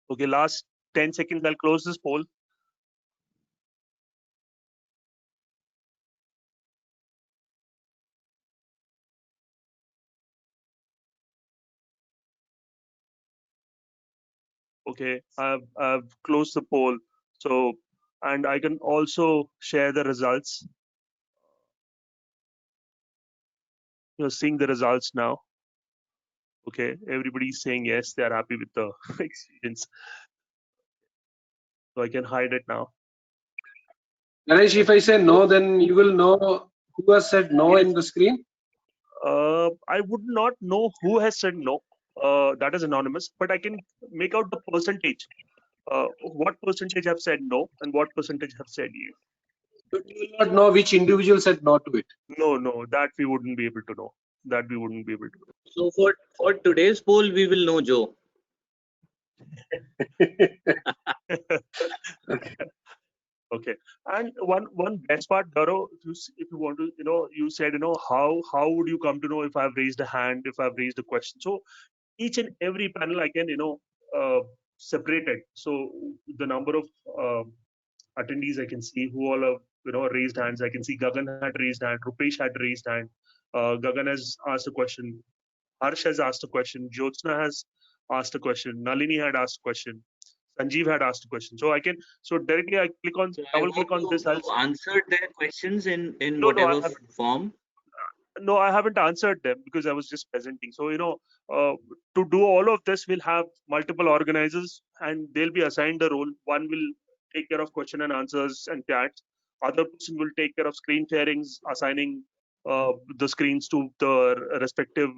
Okay, last 10 seconds, I'll close this poll. Okay, I've closed the poll. So, and I can also share the results. You're seeing the results now. Okay, everybody's saying yes, they are happy with the experience. So I can hide it now. Naresh, if I say no, then you will know who has said no in the screen? I would not know who has said no. That is anonymous, but I can make out the percentage. What percentage have said no and what percentage have said yes. You will not know which individual said no to it. No, that we wouldn't be able to know. That we wouldn't be able to know. So for today's poll, we will know Joe. Okay. And one best part, Daro, if you want to, you said, how would you come to know if I've raised a hand, if I've raised a question? So each and every panel I can, separate it. So the number of attendees I can see who all have, raised hands. I can see Gagan had raised hand, Rupesh had raised hand. Gagan has asked a question. Harsh has asked a question. Jyotsna has asked a question. Nalini had asked a question. Sanjeev had asked a question. So directly I click on, double click on this. You answered their questions in No, whatever form. No, I haven't answered them because I was just presenting. So, to do all of this, we'll have multiple organizers and they'll be assigned a role. One will take care of question and answers and chats. Other person will take care of screen sharings, assigning the screens to the respective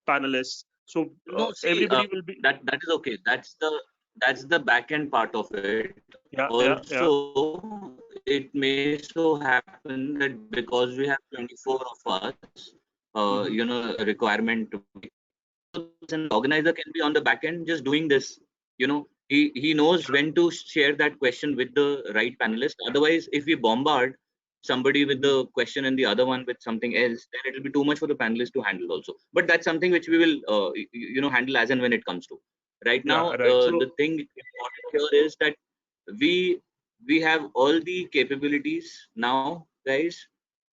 panelists. So No, see, everybody will be. that is okay. That's the back end part of it. Yeah, also, it may so happen that because we have 24 of us, a requirement to an organizer can be on the back end just doing this. He knows when to share that question with the right panelist. Otherwise, if we bombard somebody with the question and the other one with something else, then it will be too much for the panelist to handle also. But that's something which we will handle as and when it comes to. Right now, the thing important here is that we have all the capabilities now, guys,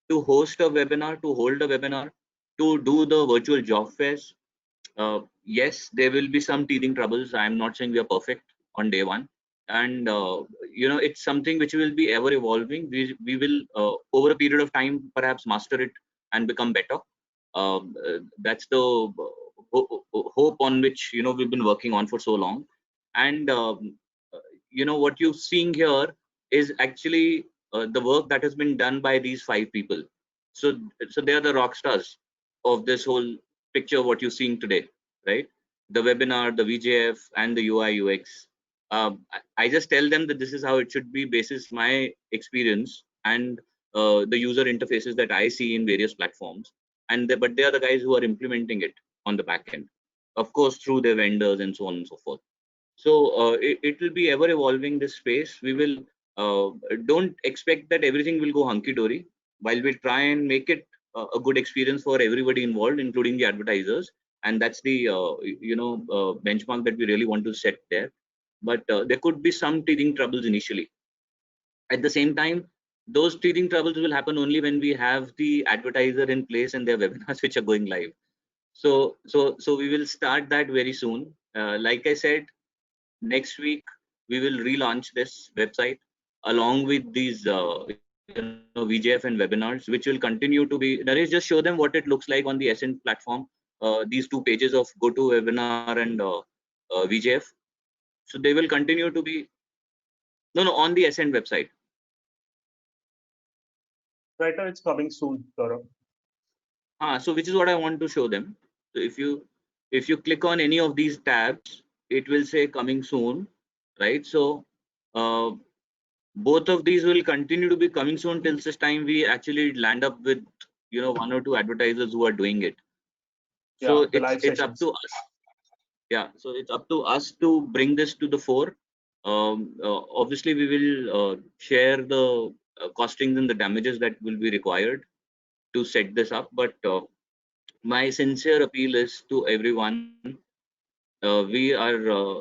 to host a webinar, to hold a webinar, to do the virtual job fairs. Yes, there will be some teething troubles. I'm not saying we are perfect on day one, and it's something which will be ever evolving. We will over a period of time perhaps master it and become better. That's the hope on which we've been working on for so long. And what you're seeing here is actually the work that has been done by these 5 people. So they are the rock stars of this whole picture what you're seeing today, right? The webinar, the VJF, and the UI UX. I just tell them that this is how it should be basis my experience and the user interfaces that I see in various platforms. but they are the guys who are implementing it on the back end, of course, through their vendors and so on and so forth. So it will be ever evolving, this space. We will don't expect that everything will go hunky dory. While we try and make it a good experience for everybody involved, including the advertisers, and that's the benchmark that we really want to set there. But there could be some teething troubles initially. At the same time, those teething troubles will happen only when we have the advertiser in place and their webinars which are going live. So we will start that very soon. Like I said, next week we will relaunch this website along with these VJF and webinars, which will continue to be. Naresh, just show them what it looks like on the Ascent platform. These two pages of GoToWebinar and VJF. So they will continue to be on the Ascent website. Right now it's coming soon, Gaurav. So which is what I want to show them. So if you click on any of these tabs, it will say coming soon, right? So both of these will continue to be coming soon till such time we actually land up with one or two advertisers who are doing it. So it's up to us. Yeah, so it's up to us to bring this to the fore. Obviously, we will share the costings and the damages that will be required to set this up. But my sincere appeal is to everyone. We are,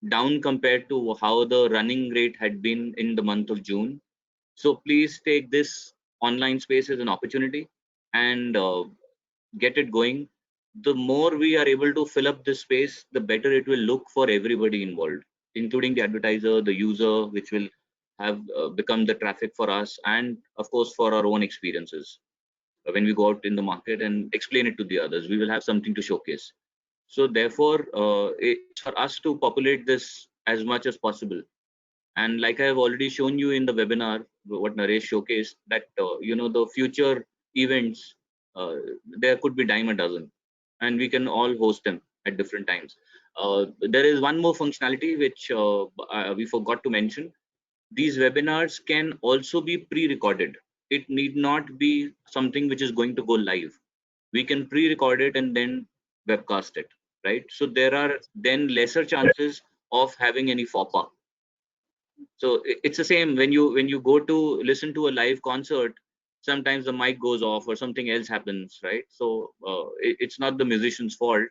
down compared to how the running rate had been in the month of June. So please take this online space as an opportunity and get it going. The more we are able to fill up this space, the better it will look for everybody involved, including the advertiser, the user, which will have become the traffic for us, and of course for our own experiences. When we go out in the market and explain it to the others, we will have something to showcase. So therefore, it's for us to populate this as much as possible. And like I have already shown you in the webinar, what Naresh showcased, that the future events, there could be dime a dozen, and we can all host them at different times. There is one more functionality which we forgot to mention. These webinars can also be pre-recorded. It need not be something which is going to go live. We can pre-record it and then webcast it, right? So there are then lesser chances of having any faux pas. So it's the same when you go to listen to a live concert, sometimes the mic goes off or something else happens, right? So it's not the musician's fault,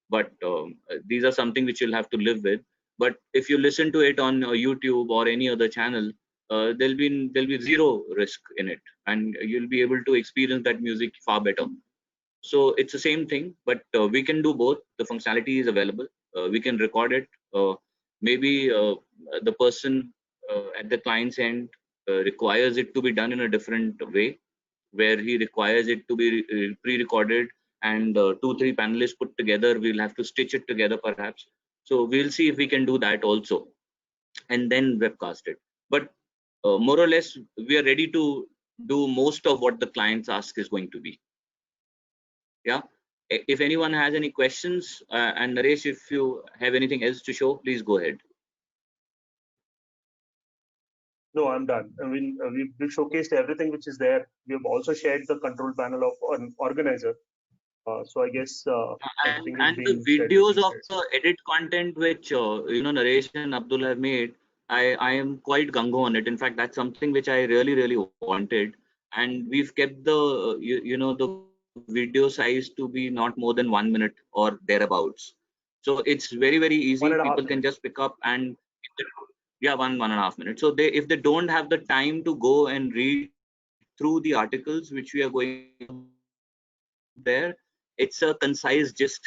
but these are something which you'll have to live with. But if you listen to it on YouTube or any other channel, there'll be zero risk in it, and you'll be able to experience that music far better. So it's the same thing, but we can do both. The functionality is available. We can record it. Maybe the person at the client's end requires it to be done in a different way, where he requires it to be pre-recorded and 2-3 panelists put together. We'll have to stitch it together perhaps. So we'll see if we can do that also, and then webcast it. But more or less, we are ready to do most of what the client's ask is going to be. Yeah. If anyone has any questions, and Naresh, if you have anything else to show, please go ahead. No, I'm done. I mean, we've showcased everything which is there. We have also shared the control panel of an organizer. So I guess and the videos of the edit content which Naresh and Abdul have made, I am quite gung-ho on it. In fact, that's something which I really wanted, and we've kept the the video size to be not more than 1 minute or thereabouts. So it's very easy. People can just pick up and 1.5 minutes. So if they don't have the time to go and read through the articles which we are going there, it's a concise gist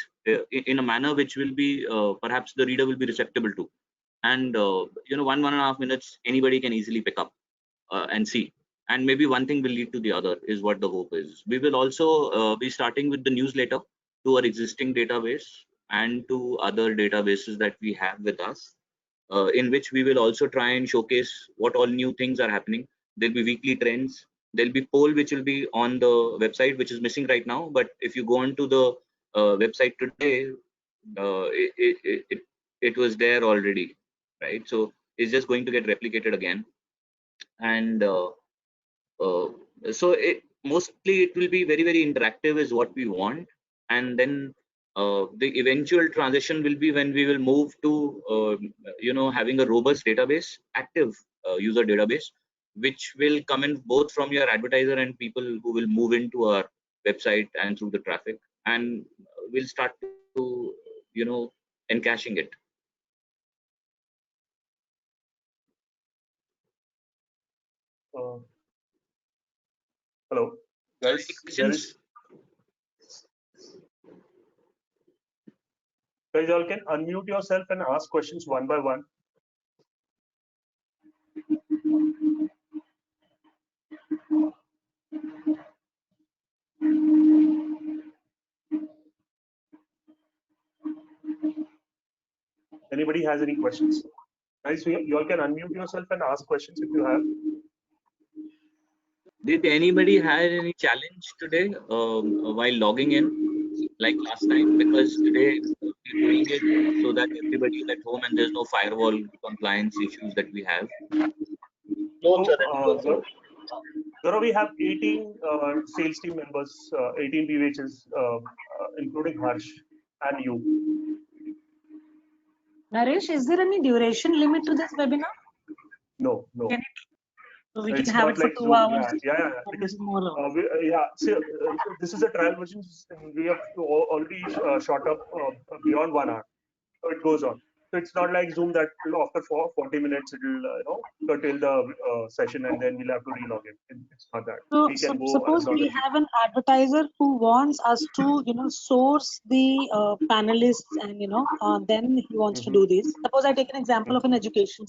in a manner which will be perhaps the reader will be receptible to, and 1.5 minutes anybody can easily pick up and see, and maybe one thing will lead to the other is what the hope is. We will also be starting with the newsletter to our existing database and to other databases that we have with us, in which we will also try and showcase what all new things are happening. There'll be weekly trends. There'll be poll which will be on the website, which is missing right now. But if you go onto the website today, it was there already, right? So it's just going to get replicated again. And so mostly it will be very, very interactive is what we want. And then the eventual transition will be when we will move to, having a robust database, active user database, which will come in both from your advertiser and people who will move into our website and through the traffic, and we'll start to, encashing it. Hello, guys. Guys, y'all can unmute yourself and ask questions one by one. Anybody has any questions? Guys, you all can unmute yourself and ask questions if you have. Did anybody had any challenge today while logging in, like last time? Because today we're doing it so that everybody is at home and there's no firewall compliance issues that we have. No, sir. Gaurav, we have 18 sales team members, 18 BVHs, including Harsh and you. Naresh, is there any duration limit to this webinar? No, no. So we It's can have not it for like 2 Zoom. hours. Yeah. Because this is a trial version. We have already shot up beyond 1 hour. So it goes on. So it's not like Zoom that after 40 minutes it will curtail the session and then we'll have to relog in. It's not that. So, We can go suppose as long we as have an advertiser who wants us to, source the panelists, and then he wants to do this. Suppose I take an example of an education,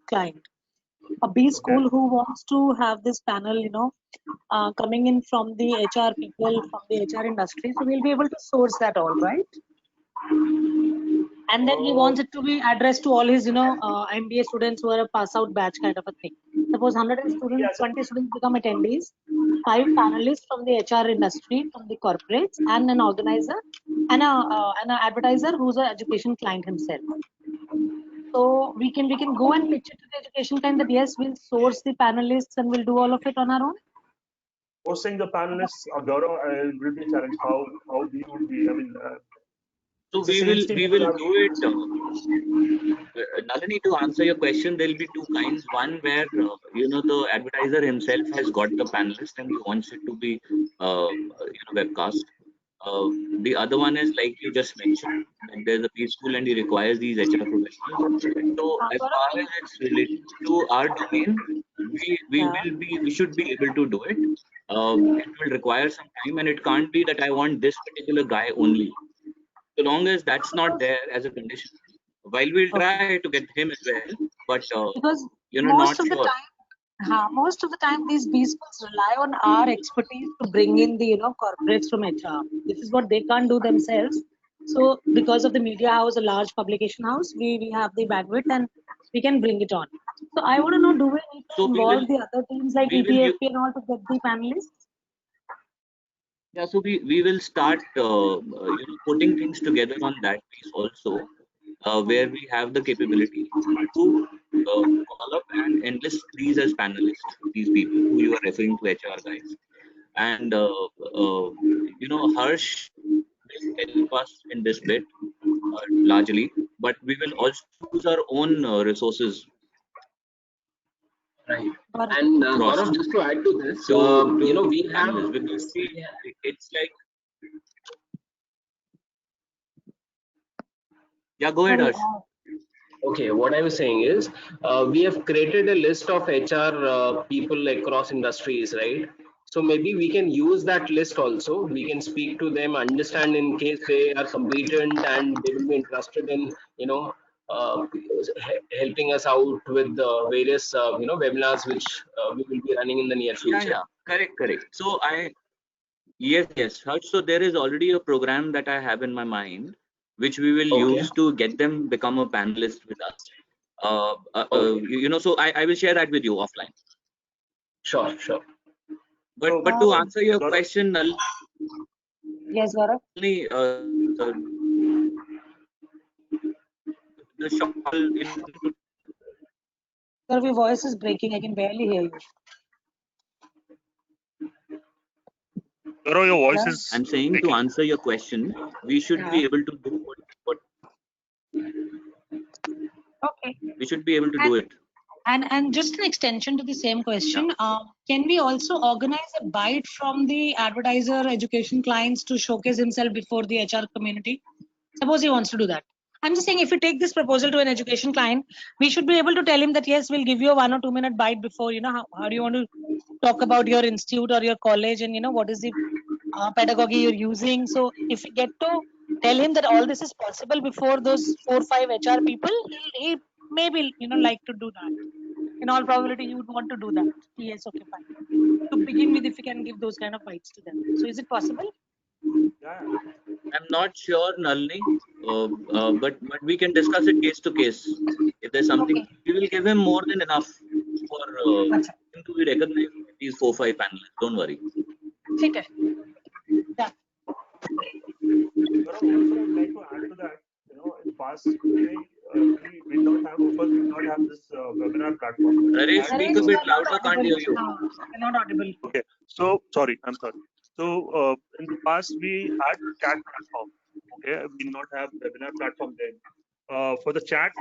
client, a B school who wants to have this panel, coming in from the HR people, from the HR industry. So we'll be able to source that all, right? And then he wants it to be addressed to all his, MBA students who are a pass out batch kind of a thing. Suppose 100 students, 20 students become attendees, 5 panelists from the HR industry, from the corporates, and an organizer, and an advertiser who's an education client himself. So we can go and pitch it to the education client that yes, we'll source the panelists and we'll do all of it on our own. hosting the panelists, Gaurav, will be a challenge. How we would be? I mean. So we will do it. Nalini, to answer your question, there will be 2 kinds. One where the advertiser himself has got the panelist and he wants it to be webcast. The other one is like you just mentioned, that there's a preschool and he requires these HR professionals. So as far as it's related to our domain, we should be able to do it. It will require some time, and it can't be that I want this particular guy only. So long as that's not there as a condition, while we'll try to get him as well, but because not sure. Most of the time these B schools rely on our expertise to bring in the corporates from HR. This is what they can't do themselves. So because of the media house, a large publication house, we have the bandwidth and we can bring it on. So I want to know, do we need to involve the other teams like EPFP and all to get the panelists? Yeah, so we will start putting things together on that piece also, where we have the capability to call up and enlist these as panelists, these people who you are referring to, HR guys. And Harsh will help us in this bit largely, but we will also use our own resources. Right. And Gaurav, just to add to this, we have it's like, yeah, go ahead, Harsh. Okay, what I was saying is, we have created a list of HR people across industries, right? So maybe we can use that list also. We can speak to them, understand in case they are competent and they will be interested in, helping us out with the various, webinars which we will be running in the near future. Yeah, correct. So yes, Harsh. So there is already a program that I have in my mind, which we will use to get them become a panelist with us. So I will share that with you offline. Sure. But to answer your question, yes, Gaurav. The shop Sir, your voice is breaking. I can barely hear you. Gaurav, your voice is. I'm saying to answer your question, we should be able to do what Okay. we should be able to do it. And just an extension to the same question, can we also organize a bite from the advertiser education clients to showcase himself before the HR community? Suppose he wants to do that. I'm just saying, if we take this proposal to an education client, we should be able to tell him that yes, we'll give you a 1 or 2 minute bite before, how do you want to talk about your institute or your college, and what is the pedagogy you're using. So if we get to tell him that all this is possible before those 4 or 5 HR people, he maybe like to do that. In all probability, you would want to do that. Yes, okay, fine. To begin with, if we can give those kind of bites to them. So is it possible? I'm not sure, Nalini, but we can discuss it case to case. If there's something, we will give him more than enough for him to be recognized with these 4 or 5 panelists. Don't worry. Okay. Gaurav, also I'd like to add to that. In past, we did not have this webinar platform. Naresh, speak a bit louder. Can't hear you. Not audible. Okay. So sorry, I'm sorry. So in the past we had chat platform. Okay, we did not have webinar platform then. For the chat,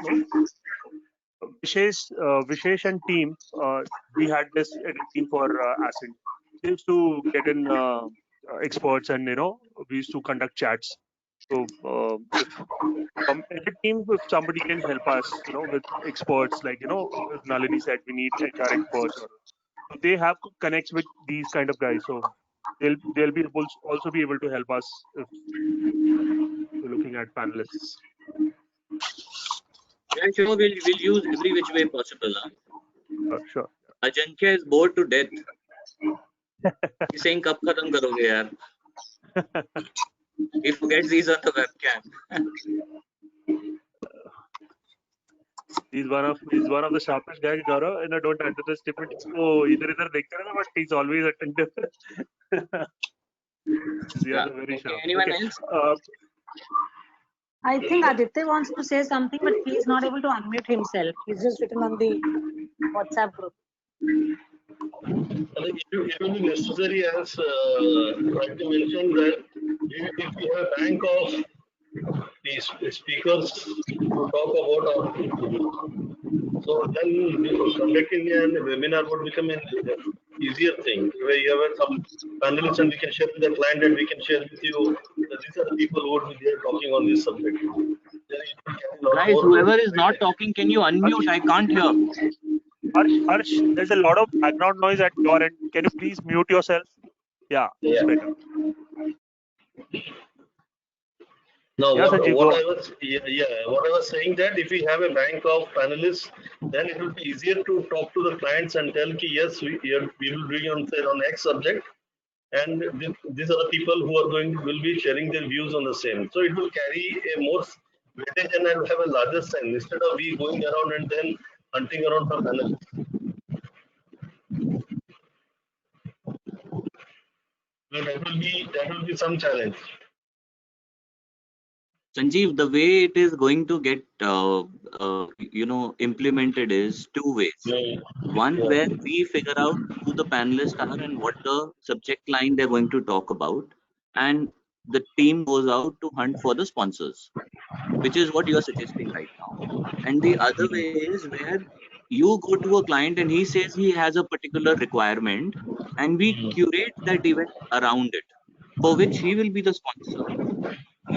Vishesh and team, we had this team for Ascent. We used to get in experts, and we used to conduct chats. So from every team, if somebody can help us, with experts, like Nalini said, we need HR experts. So they have connects with these kind of guys. So they'll be also be able to help us if we're looking at panelists. Yeah, sure. We'll use every which way possible. Huh? Sure. Ajankya is bored to death. He's saying, "Kab khatam karoge, yaar?" He forgets he's on the webcam. He's one of the sharpest guys, Gaurav. Don't underestimate him. Oh, either dekhte rehna, but he's always attentive. Yeah. Very sharp. Anyone else? I think Aditya wants to say something, but he is not able to unmute himself. He's just written on the WhatsApp group. I think it will be necessary, as Raji mentioned, that if we have a bank of these speakers to talk about our so then conducting a webinar would become an easier thing, where you have some panelists and we can share with the client and we can share with you that these are the people who would be there talking on this subject. Guys, whoever is not talking, can you unmute? I can't hear. Harsh, there's a lot of background noise at your end. Can you please mute yourself? Yeah, it's better. Now, Yeah, what I was saying, that if we have a bank of panelists, then it will be easier to talk to the clients and tell ki, yes, we will bring on X subject, and these are the people who will be sharing their views on the same. So it will carry a more weightage and have a larger sense instead of we going around and then hunting around for panelists. So that will be some challenge. Sanjeev, the way it is going to get implemented is 2 ways. One, where we figure out who the panelists are and what the subject line they're going to talk about, and the team goes out to hunt for the sponsors, which is what you are suggesting right now. And the other way is where you go to a client and he says he has a particular requirement, and we curate that event around it, for which he will be the sponsor.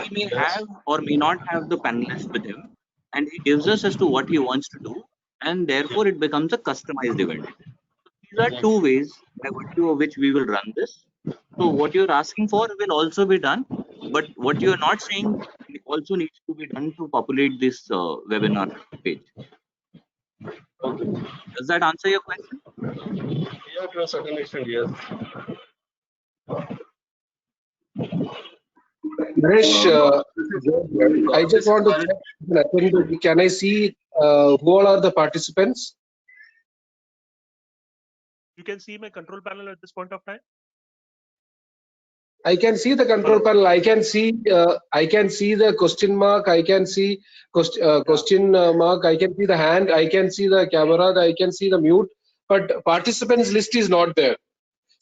He may have or may not have the panelist with him, and he gives us as to what he wants to do, and therefore it becomes a customized event. So these are 2 ways by virtue of which we will run this. So what you're asking for will also be done, but what you're not saying also needs to be done to populate this webinar page. Does that answer your question? Yeah, to a certain extent, yes. Naresh, I just want to check. Can I see who all are the participants? You can see my control panel at this point of time. I can see the control panel. I can see the question mark. I can see question mark. I can see the hand. I can see the camera. I can see the mute. But participants list is not there.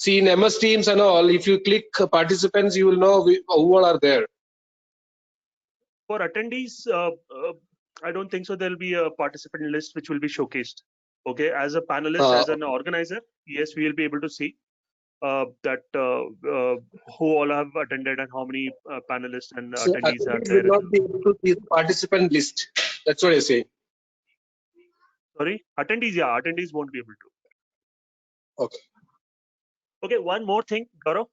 See, in MS Teams and all, if you click participants, you will know who all are there. For attendees, I don't think so. There'll be a participant list which will be showcased. Okay, as a panelist, as an organizer, yes, we will be able to see that who all have attended and how many panelists and So attendees are attendees there. will not be able to see the participant list. That's what I say. Sorry, attendees, yeah, attendees won't be able to. Okay. Okay, one more thing, Gaurav.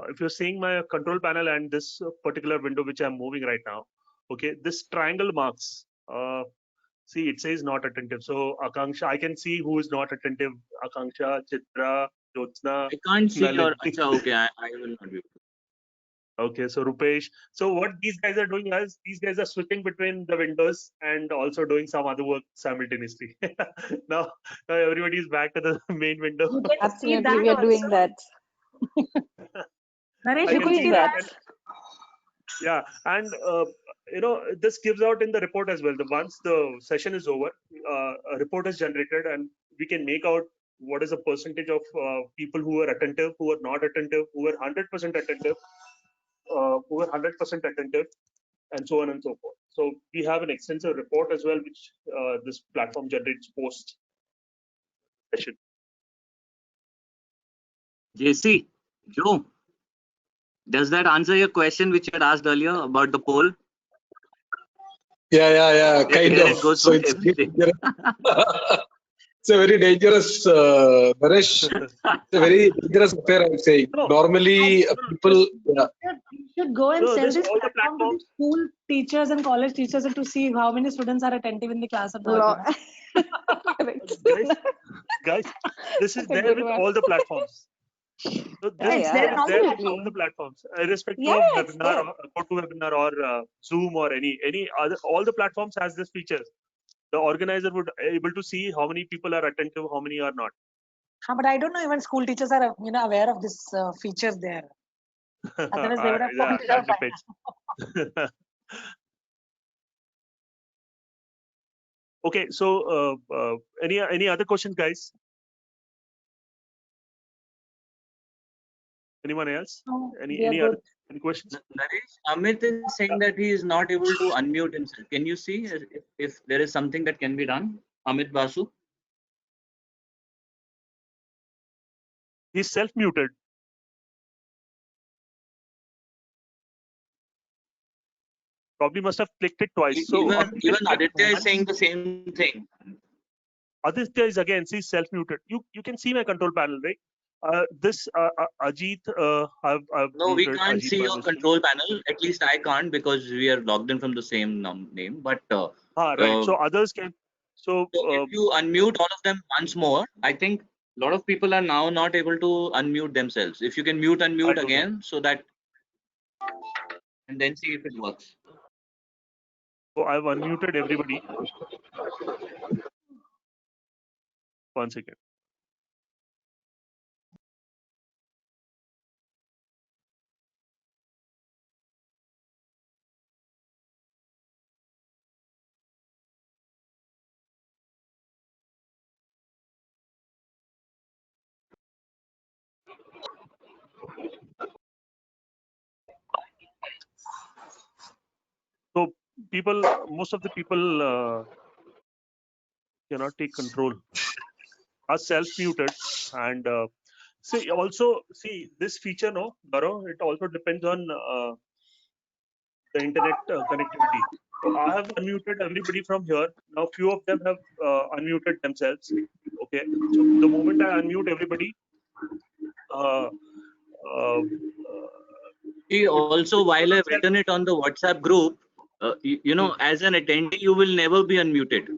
If you're seeing my control panel and this particular window which I'm moving right now, okay, this triangle marks. See, it says not attentive. So Akanksha, I can see who is not attentive. Akanksha, Chitra, Jyotsna. I can't see your. Nalini. Acha, okay, I will not be able to. Okay, so Rupesh. So what these guys are doing is these guys are switching between the windows and also doing some other work simultaneously. now everybody is back to the main window. You can see Absolutely, that we are doing also. that. Naresh, I you can could see see that. that. Yeah, and this gives out in the report as well. Once the session is over, a report is generated, and we can make out what is the percentage of people who are attentive, who are not attentive, who are 100% attentive, who are 100% attentive, and so on and so forth. So we have an extensive report as well, which this platform generates post session. JC, Joe, does that answer your question which you had asked earlier about the poll? Yeah, kind Here of. it goes So for it's everything. it's a very dangerous, Naresh. It's a very dangerous affair, I'm saying. Normally, people. Yeah. You should go and No, sell this this all the platform to the school teachers and college teachers and to see how many students are attentive in the class or not. Guys, this is That's a there good with one. all the platforms. So this It's is there there with completely. all the platforms, irrespective Yeah, of it's webinar, there. or GoToWebinar, or Zoom, or any other. All the platforms has this feature. The organizer would able to see how many people are attentive, how many are not. But I don't know even school teachers are aware of this feature there. Otherwise, they would have Yeah, pointed out that by depends. Okay, so any other questions, guys? Anyone else? now. Any other questions? Naresh, Amit is saying that he is not able to unmute himself. Can you see if there is something that can be done? Amit Basu? He's self-muted. Probably must have clicked it twice. So Even Amit, can click Aditya is once. saying the same thing. Aditya is again, see, self-muted. You can see my control panel, right? This Ajit, I've No, we muted can't Ajit see by your mistake. control panel. At least I can't because we are logged in from the same name. But Right. So others can. So if you unmute all of them once more, I think a lot of people are now not able to unmute themselves. If you can unmute don't again, so that, and then see if it works. So I've unmuted everybody. One second. So most of the people cannot take control, are self-muted, and see this feature, no, Gaurav, it also depends on the internet connectivity. So I have unmuted everybody from here. Now few of them have unmuted themselves. Okay, so the moment I unmute everybody, See, also while I've written it on the WhatsApp group, as an attendee, you will never be unmuted.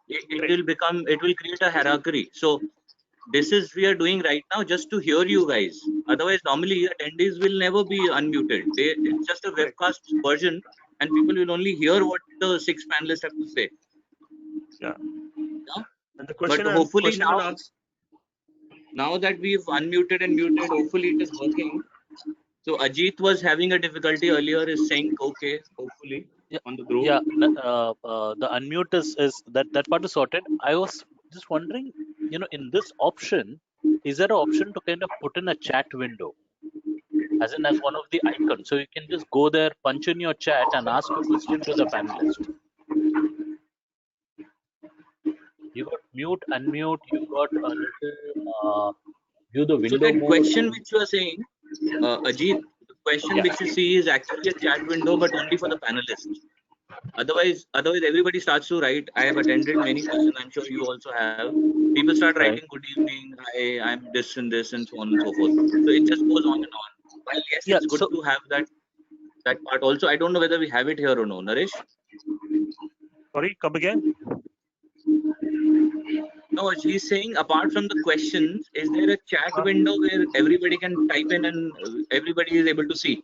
It will create a hierarchy. So this is we are doing right now just to hear you guys. Otherwise, normally attendees will never be unmuted. It's just a webcast version, and people will only hear what the 6 panelists have to say. Yeah. And the But hopefully now that we've unmuted and muted, hopefully it is working. So Ajit was having a difficulty earlier, is saying okay, hopefully on the group. Yeah, the unmute is that part is sorted. I was just wondering, in this option, is there an option to kind of put in a chat window, as in as one of the icons, so you can just go there, punch in your chat, and ask a question to the panelist? You got mute, unmute. You got a little view the So window that mode. question which you are saying, Ajit, the question Yeah. which you see is actually a chat window, but only for the panelists. Otherwise everybody starts to write. I have attended many sessions. I'm sure you also have. People start Right. writing, "Good evening, hi, I'm this and this," and so on and so forth. So it just goes on and on. While yes, Yeah, it's good so to have that part also. I don't know whether we have it here or no, Naresh. Sorry, come again. No, he's saying apart from the questions, is there a chat window where everybody can type in and everybody is able to see?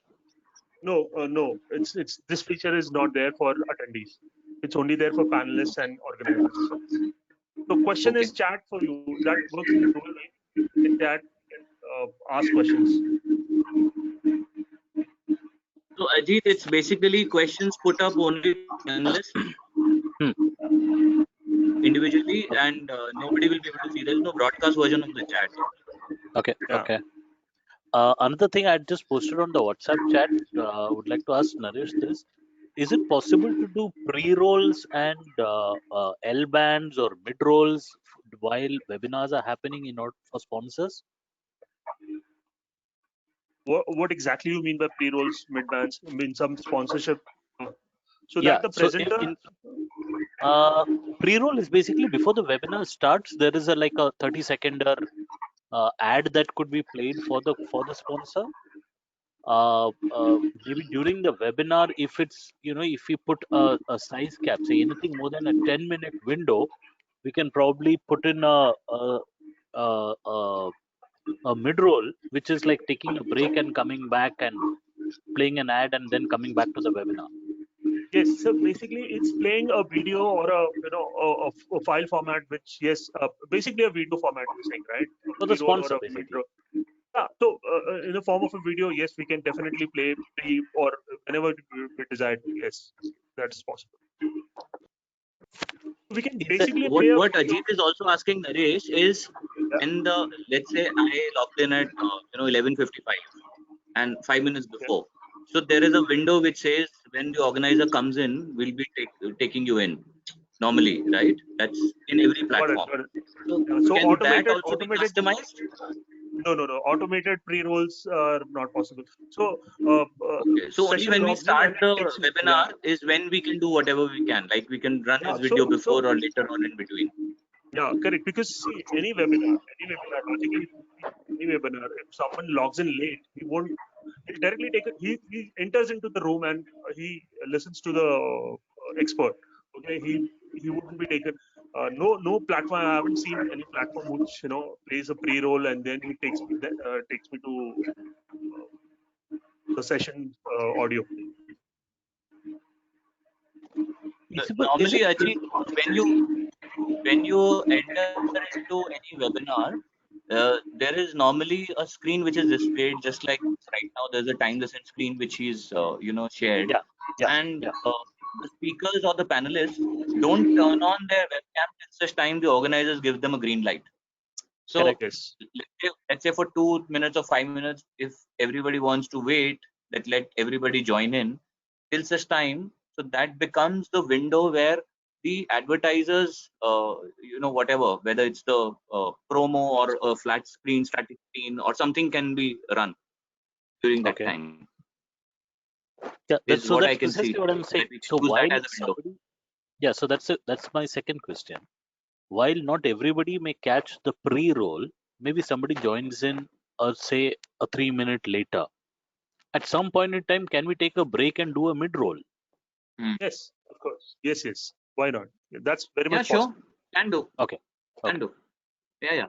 No, no. It's this feature is not there for attendees. It's only there for panelists and organizers. So question Okay. is chat for you. That works in a dual way. In chat, ask questions. So Ajit, it's basically questions put up only panelists individually, and nobody will be able to see. There's no broadcast version of the chat. okay, Yeah. okay. Another thing I just posted on the WhatsApp chat. Would like to ask Naresh this: is it possible to do pre-rolls and L bands or mid-rolls while webinars are happening in order for sponsors? What exactly you mean by pre-rolls, mid-bands? I mean some sponsorship. So Yeah. that the So presenter. pre-roll is basically before the webinar starts. There is a like a 30-second ad that could be played for the sponsor. Maybe during the webinar, if it's if we put a size cap, say anything more than a 10-minute window, we can probably put in a mid-roll, which is like taking a break and coming back and playing an ad and then coming back to the webinar. Yes, so basically it's playing a video or a file format, which basically a video format you're saying, right? For the Pre-roll or sponsor, a basically. mid-roll. Yeah, so in the form of a video, yes, we can definitely play pre or whenever we desire to. Yes, that's possible. We can basically play a What video. Ajit is also asking, Naresh, is when let's say I logged in at 11:55 and 5 minutes before. So there is a window which says when the organizer comes in, we'll be taking you in. Normally, right? That's in every platform. Got it. So So can that automated also be customized? No. Automated pre-rolls are not possible. So Okay. So only session when we logs in start and it the takes you. webinar is when we can do whatever we can. Like we can run his Yeah, video so before or later on in between. yeah, correct. Because see, any webinar, logically, any webinar, if someone logs in late, he'll directly take it. He enters into the room and he listens to the expert. Okay, he wouldn't be taken. No platform. I haven't seen any platform which plays a pre-roll and then he takes me to the session audio. Normally, Ajit, when you enter into any webinar, there is normally a screen which is displayed, just like right now. There's a time lesson screen which is shared, and the speakers or the panelists don't turn on their webcam till such time the organizers give them a green light. So let's say for 2 minutes or 5 minutes, if everybody wants to wait, let everybody join in till such time. So that becomes the window where the advertisers, whatever, whether it's the promo or a flat screen, static screen, or something can be run during that time. Yeah, Is so what that's I can see. precisely what I'm saying. That we can So use while that as a window. somebody, yeah, so that's my second question. While not everybody may catch the pre-roll, maybe somebody joins in or say a 3 minute later. At some point in time, can we take a break and do a mid-roll? Yes, of course. Yes. Why not? That's very Yeah, much sure. possible. Can do. Okay. Can do. Yeah.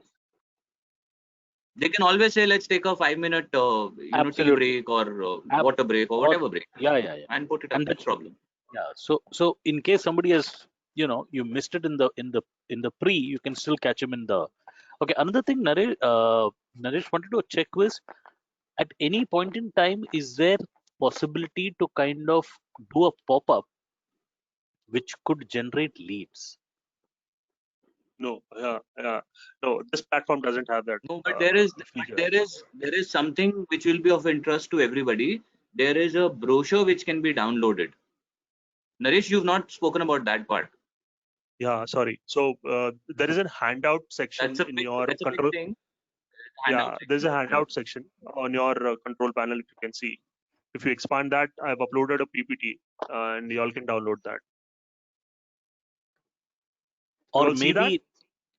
They can always say, let's take a 5-minute, tea break or water break or whatever break. Yeah. And put it up. That's problem. Yeah. So in case somebody has, you missed it in the pre, you can still catch him in the. Okay. Another thing, Naresh wanted to check was, at any point in time, is there possibility to kind of do a pop-up which could generate leads? No, no, this platform doesn't have that No, but there is feature. there is something which will be of interest to everybody. There is a brochure which can be downloaded. Naresh, you've not spoken about that part. Yeah, sorry. So there is a handout section in your That's a big control. thing. Yeah, Handout there's a section. handout section on your control panel. If you can see, if you expand that, I've uploaded a PPT, and y'all can download that. Or Y'all see that? maybe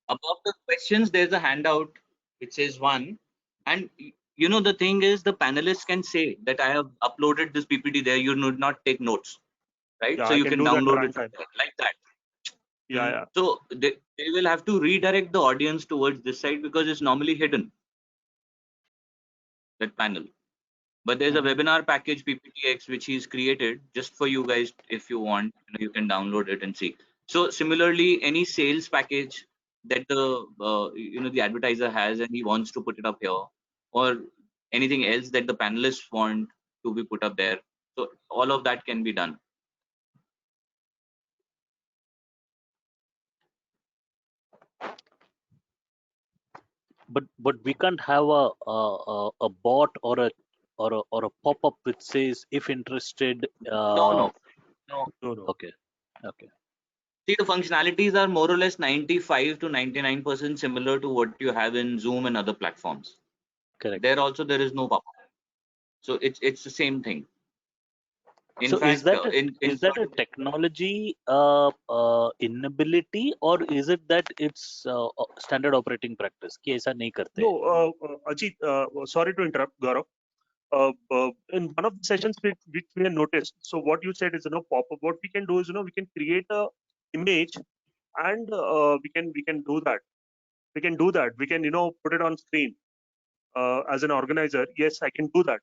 Above the questions, there's a handout which says one. And you know, the thing is, the panelists can say that I have uploaded this PPT there. You need not take notes, right? Yeah, So I you can can do that download it runtime. like that. Yeah, yeah. So they will have to redirect the audience towards this side because it's normally hidden, that panel. But there's a webinar package PPTX which he's created just for you guys. If you want, you can download it and see. So similarly, any sales package that the the advertiser has and he wants to put it up here, or anything else that the panelists want to be put up there. So all of that can be done. but we can't have a bot or a pop-up which says if interested. No. Okay. See, the functionalities are more or less 95 to 99% similar to what you have in Zoom and other platforms. Correct. There also there is no pop-up. So it's the same thing. In So fact, is that a technology inability, or is it that it's standard operating practice कि ऐसा नहीं करते? No, Ajit, sorry to interrupt, Gaurav. In one of the sessions which we have noticed, so what you said is pop-up. What we can do is we can create a image, and we can do that. We can do that. We can put it on screen as an organizer. Yes, I can do that,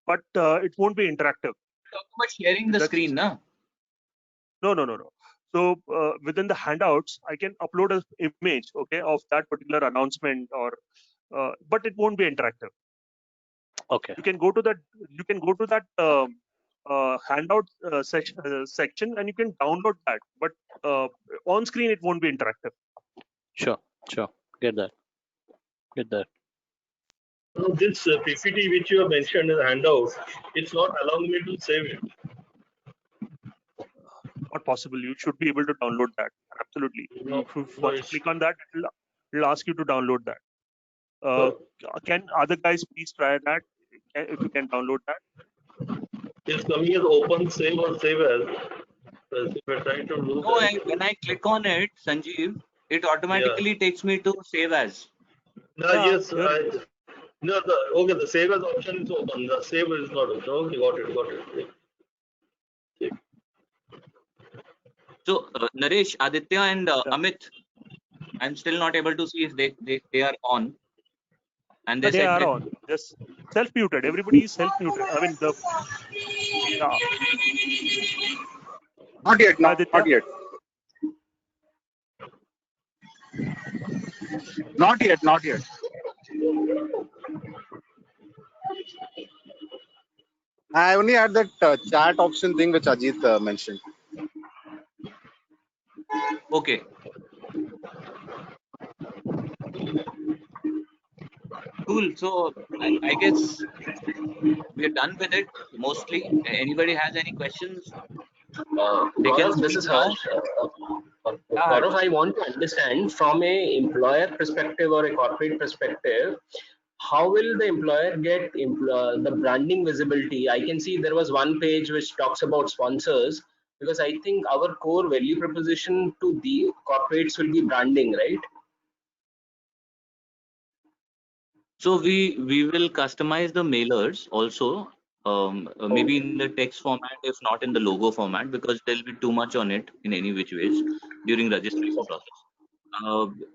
but it won't be interactive. Talk about sharing the screen, na? No. So within the handouts, I can upload an image, okay, of that particular announcement, or but it won't be interactive. Okay. You can go to that handout section, and you can download that, but on screen it won't be interactive. Sure. Get that. So this PPT which you have mentioned in the handout, it's not allowing me to save it. Not possible. You should be able to download that. Absolutely. Once you click on that, it'll ask you to download that. Can other guys please try that? If you can download that. It's coming as open save or save as. If we're trying to do No, that. when I click on it, Sanjeev, it automatically takes me to save as. Yes. The save as option is open. The save is not open. Okay, got it. So Naresh, Aditya, and Amit, I'm still not able to see if they are on. And they are on. Just self-muted. Everybody is self-muted. I mean Not yet. Not yet. I only had that chat option thing which Ajit mentioned. Okay. Cool. So I guess we're done with it mostly. Anybody has any questions? Gaurav, this is Harsh. Gaurav, I want to understand from a employer perspective or a corporate perspective, how will the employer get the branding visibility? I can see there was one page which talks about sponsors, because I think our core value proposition to the corporates will be branding, right? So we will customize the mailers also, maybe in the text format, if not in the logo format, because there'll be too much on it in any which ways during registration process.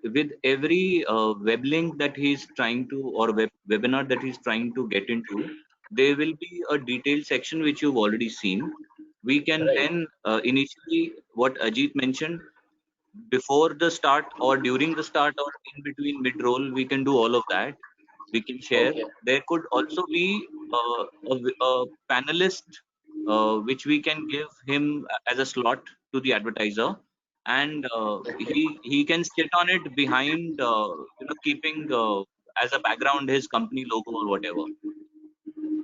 With every web link that he's trying to, or webinar that he's trying to get into, there will be a detailed section which you've already seen. We can then initially, what Ajit mentioned, before the start or during the start or in between mid-roll, we can do all of that. We can share. There could also be a panelist which we can give him as a slot to the advertiser, and he can sit on it behind, keeping as a background his company logo or whatever.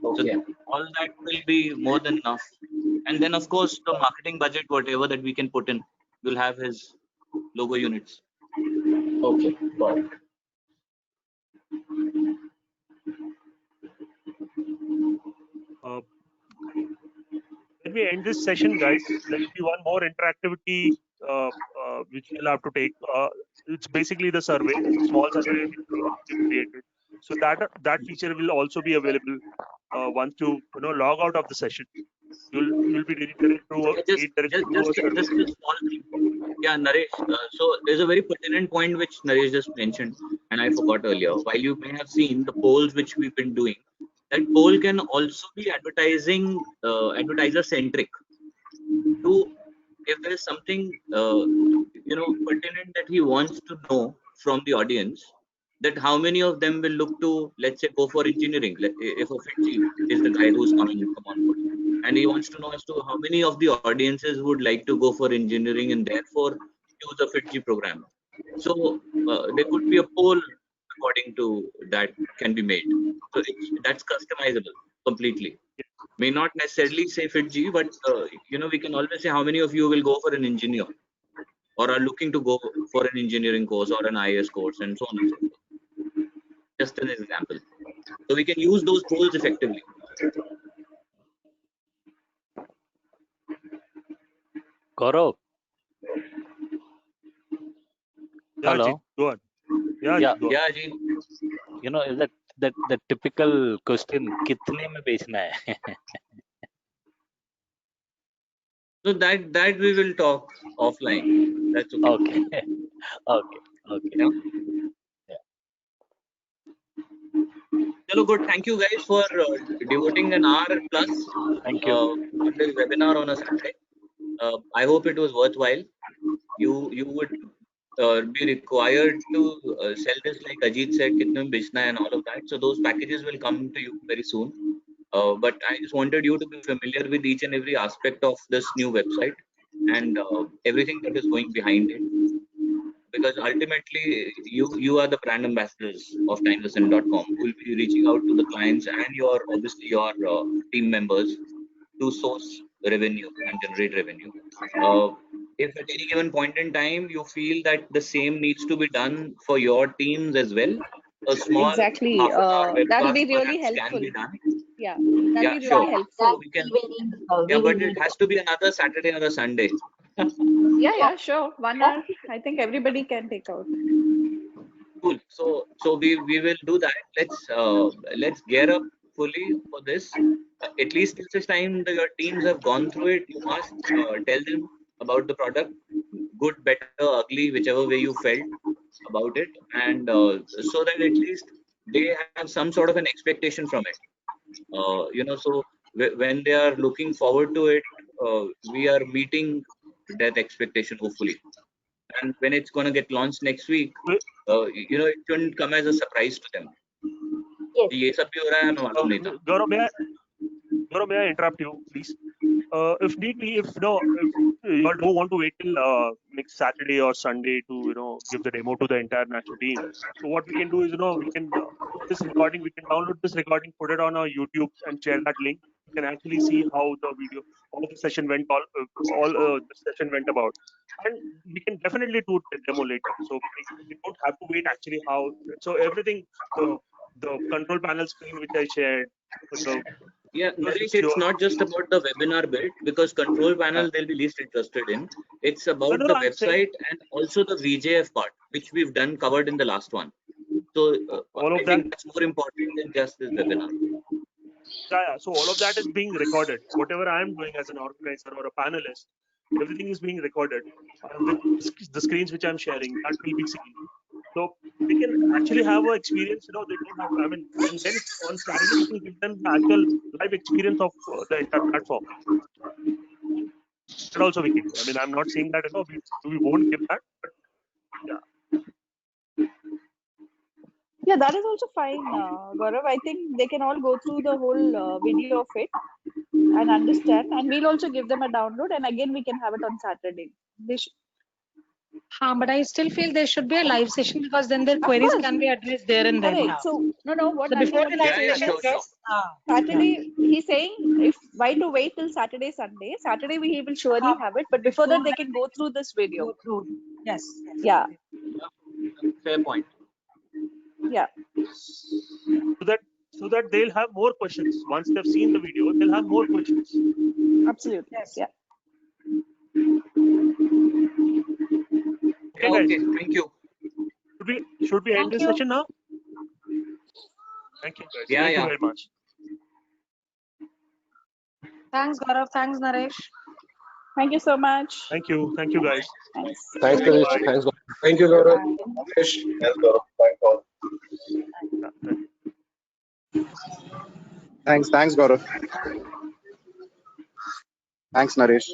So Okay. all that will be more than enough. And then of course the marketing budget, whatever that we can put in, will have his logo units. Okay. Got it. When we end this session, guys, there will be one more interactivity which we'll have to take. It's basically the survey, small survey which we created. So that feature will also be available once you log out of the session. You'll be redirected to a Just a small thing. Yeah, Naresh. So there's a very pertinent point which Naresh just mentioned, and I forgot earlier. While you may have seen the polls which we've been doing, that poll can also be advertiser centric. To if there is something pertinent that he wants to know from the audience, that how many of them will look to, let's say, go for engineering. If a FitG is the guy who's coming to come on board, and he wants to know as to how many of the audiences would like to go for engineering and therefore use a FitG program. So there could be a poll according to that can be made. So that's customizable completely. May not necessarily say FitG, but we can always say how many of you will go for an engineer or are looking to go for an engineering course or an IS course and so on and so forth. Just an example. So we can use those polls effectively. Gaurav. Yeah, Hello. Ajit, go on. Yeah, Yeah. go on. Yeah, Ajit. You know, is that typical question, कितने में बेचना है? So that we will talk offline. That's okay. Okay. Okay. Yeah. Hello, good. Thank you guys for devoting an hour plus Thank you. to this webinar on a Saturday. I hope it was worthwhile. You would be required to sell this, like Ajit said, kitne mein bechna hai and all of that. So those packages will come to you very soon. But I just wanted you to be familiar with each and every aspect of this new website and everything that is going behind it. Because ultimately, you are the brand ambassadors of timelessn.com, who will be reaching out to the clients and your team members to source revenue and generate revenue. If at any given point in time you feel that the same needs to be done for your teams as well, a small Exactly. half-an-hour That'll webcast be really perhaps can helpful. be done. Yeah, that'll Yeah, be sure. really helpful. We can. Yeah, but it has to be another Saturday or a Sunday. Yeah, sure. 1 hour. I think everybody can take out. Cool. So we will do that. Let's gear up fully for this. At least this time your teams have gone through it. You must tell them about the product, good, better, ugly, whichever way you felt about it, and so that at least they have some sort of an expectation from it. So when they are looking forward to it, we are meeting that expectation hopefully. And when it's going to get launched next week, it shouldn't come as a surprise to them. ये सब भी हो रहा है, हमें मालूम नहीं था. Gaurav, may I interrupt you, please? If need be, if you all don't want to wait till next Saturday or Sunday to give the demo to the entire national team, so what we can do is we can this recording, we can download this recording, put it on our YouTube, and share that link. You can actually see how the video, how the session went, the session went about, and we can definitely do the demo later. So we don't have to wait actually how. So everything, the control panel screen which I shared. Yeah, Naresh, it's not just about the webinar bit, because control panel they'll be least interested in. It's about the website and also the VJF part, which we've done covered in the last one. So I think that's more important than just this webinar. Yeah. So all of that is being recorded. Whatever I am doing as an organizer or a panelist, everything is being recorded. With the screens which I'm sharing, that will be seen. So they can actually have an experience. They don't have. I mean, and then on Saturday we can give them the actual live experience of the entire platform. That also we can do. I mean, I'm not saying that we won't give that, but yeah. Yeah, that is also fine, Gaurav. I think they can all go through the whole video of it and understand. And we'll also give them a download. And again, we can have it on Saturday. But I still feel there should be a live session because then their Of queries course. can be addressed there and then. Correct. So no, what So before the Nandini live is saying session, is just Saturday. He's saying if why to wait till Saturday, Sunday. Saturday he will surely have it, but before that they can go through this video. go through. Yes. Yeah, Fair point. yeah. So that they'll have more questions. Once they've seen the video, they'll have more questions. Absolutely. Yes. Yeah. Okay, guys. Okay, thank you. Should we end Thank this you. session now? Thank you, guys. Yeah, Thank you yeah. very much. Thanks, Gaurav. Thanks, Naresh. Thank you so much. Thank you, guys. Thanks. Thanks, Bye. Naresh. Thanks, Gaurav. Thank you, Gaurav. Naresh. Thanks, Gaurav. Thanks, Naresh.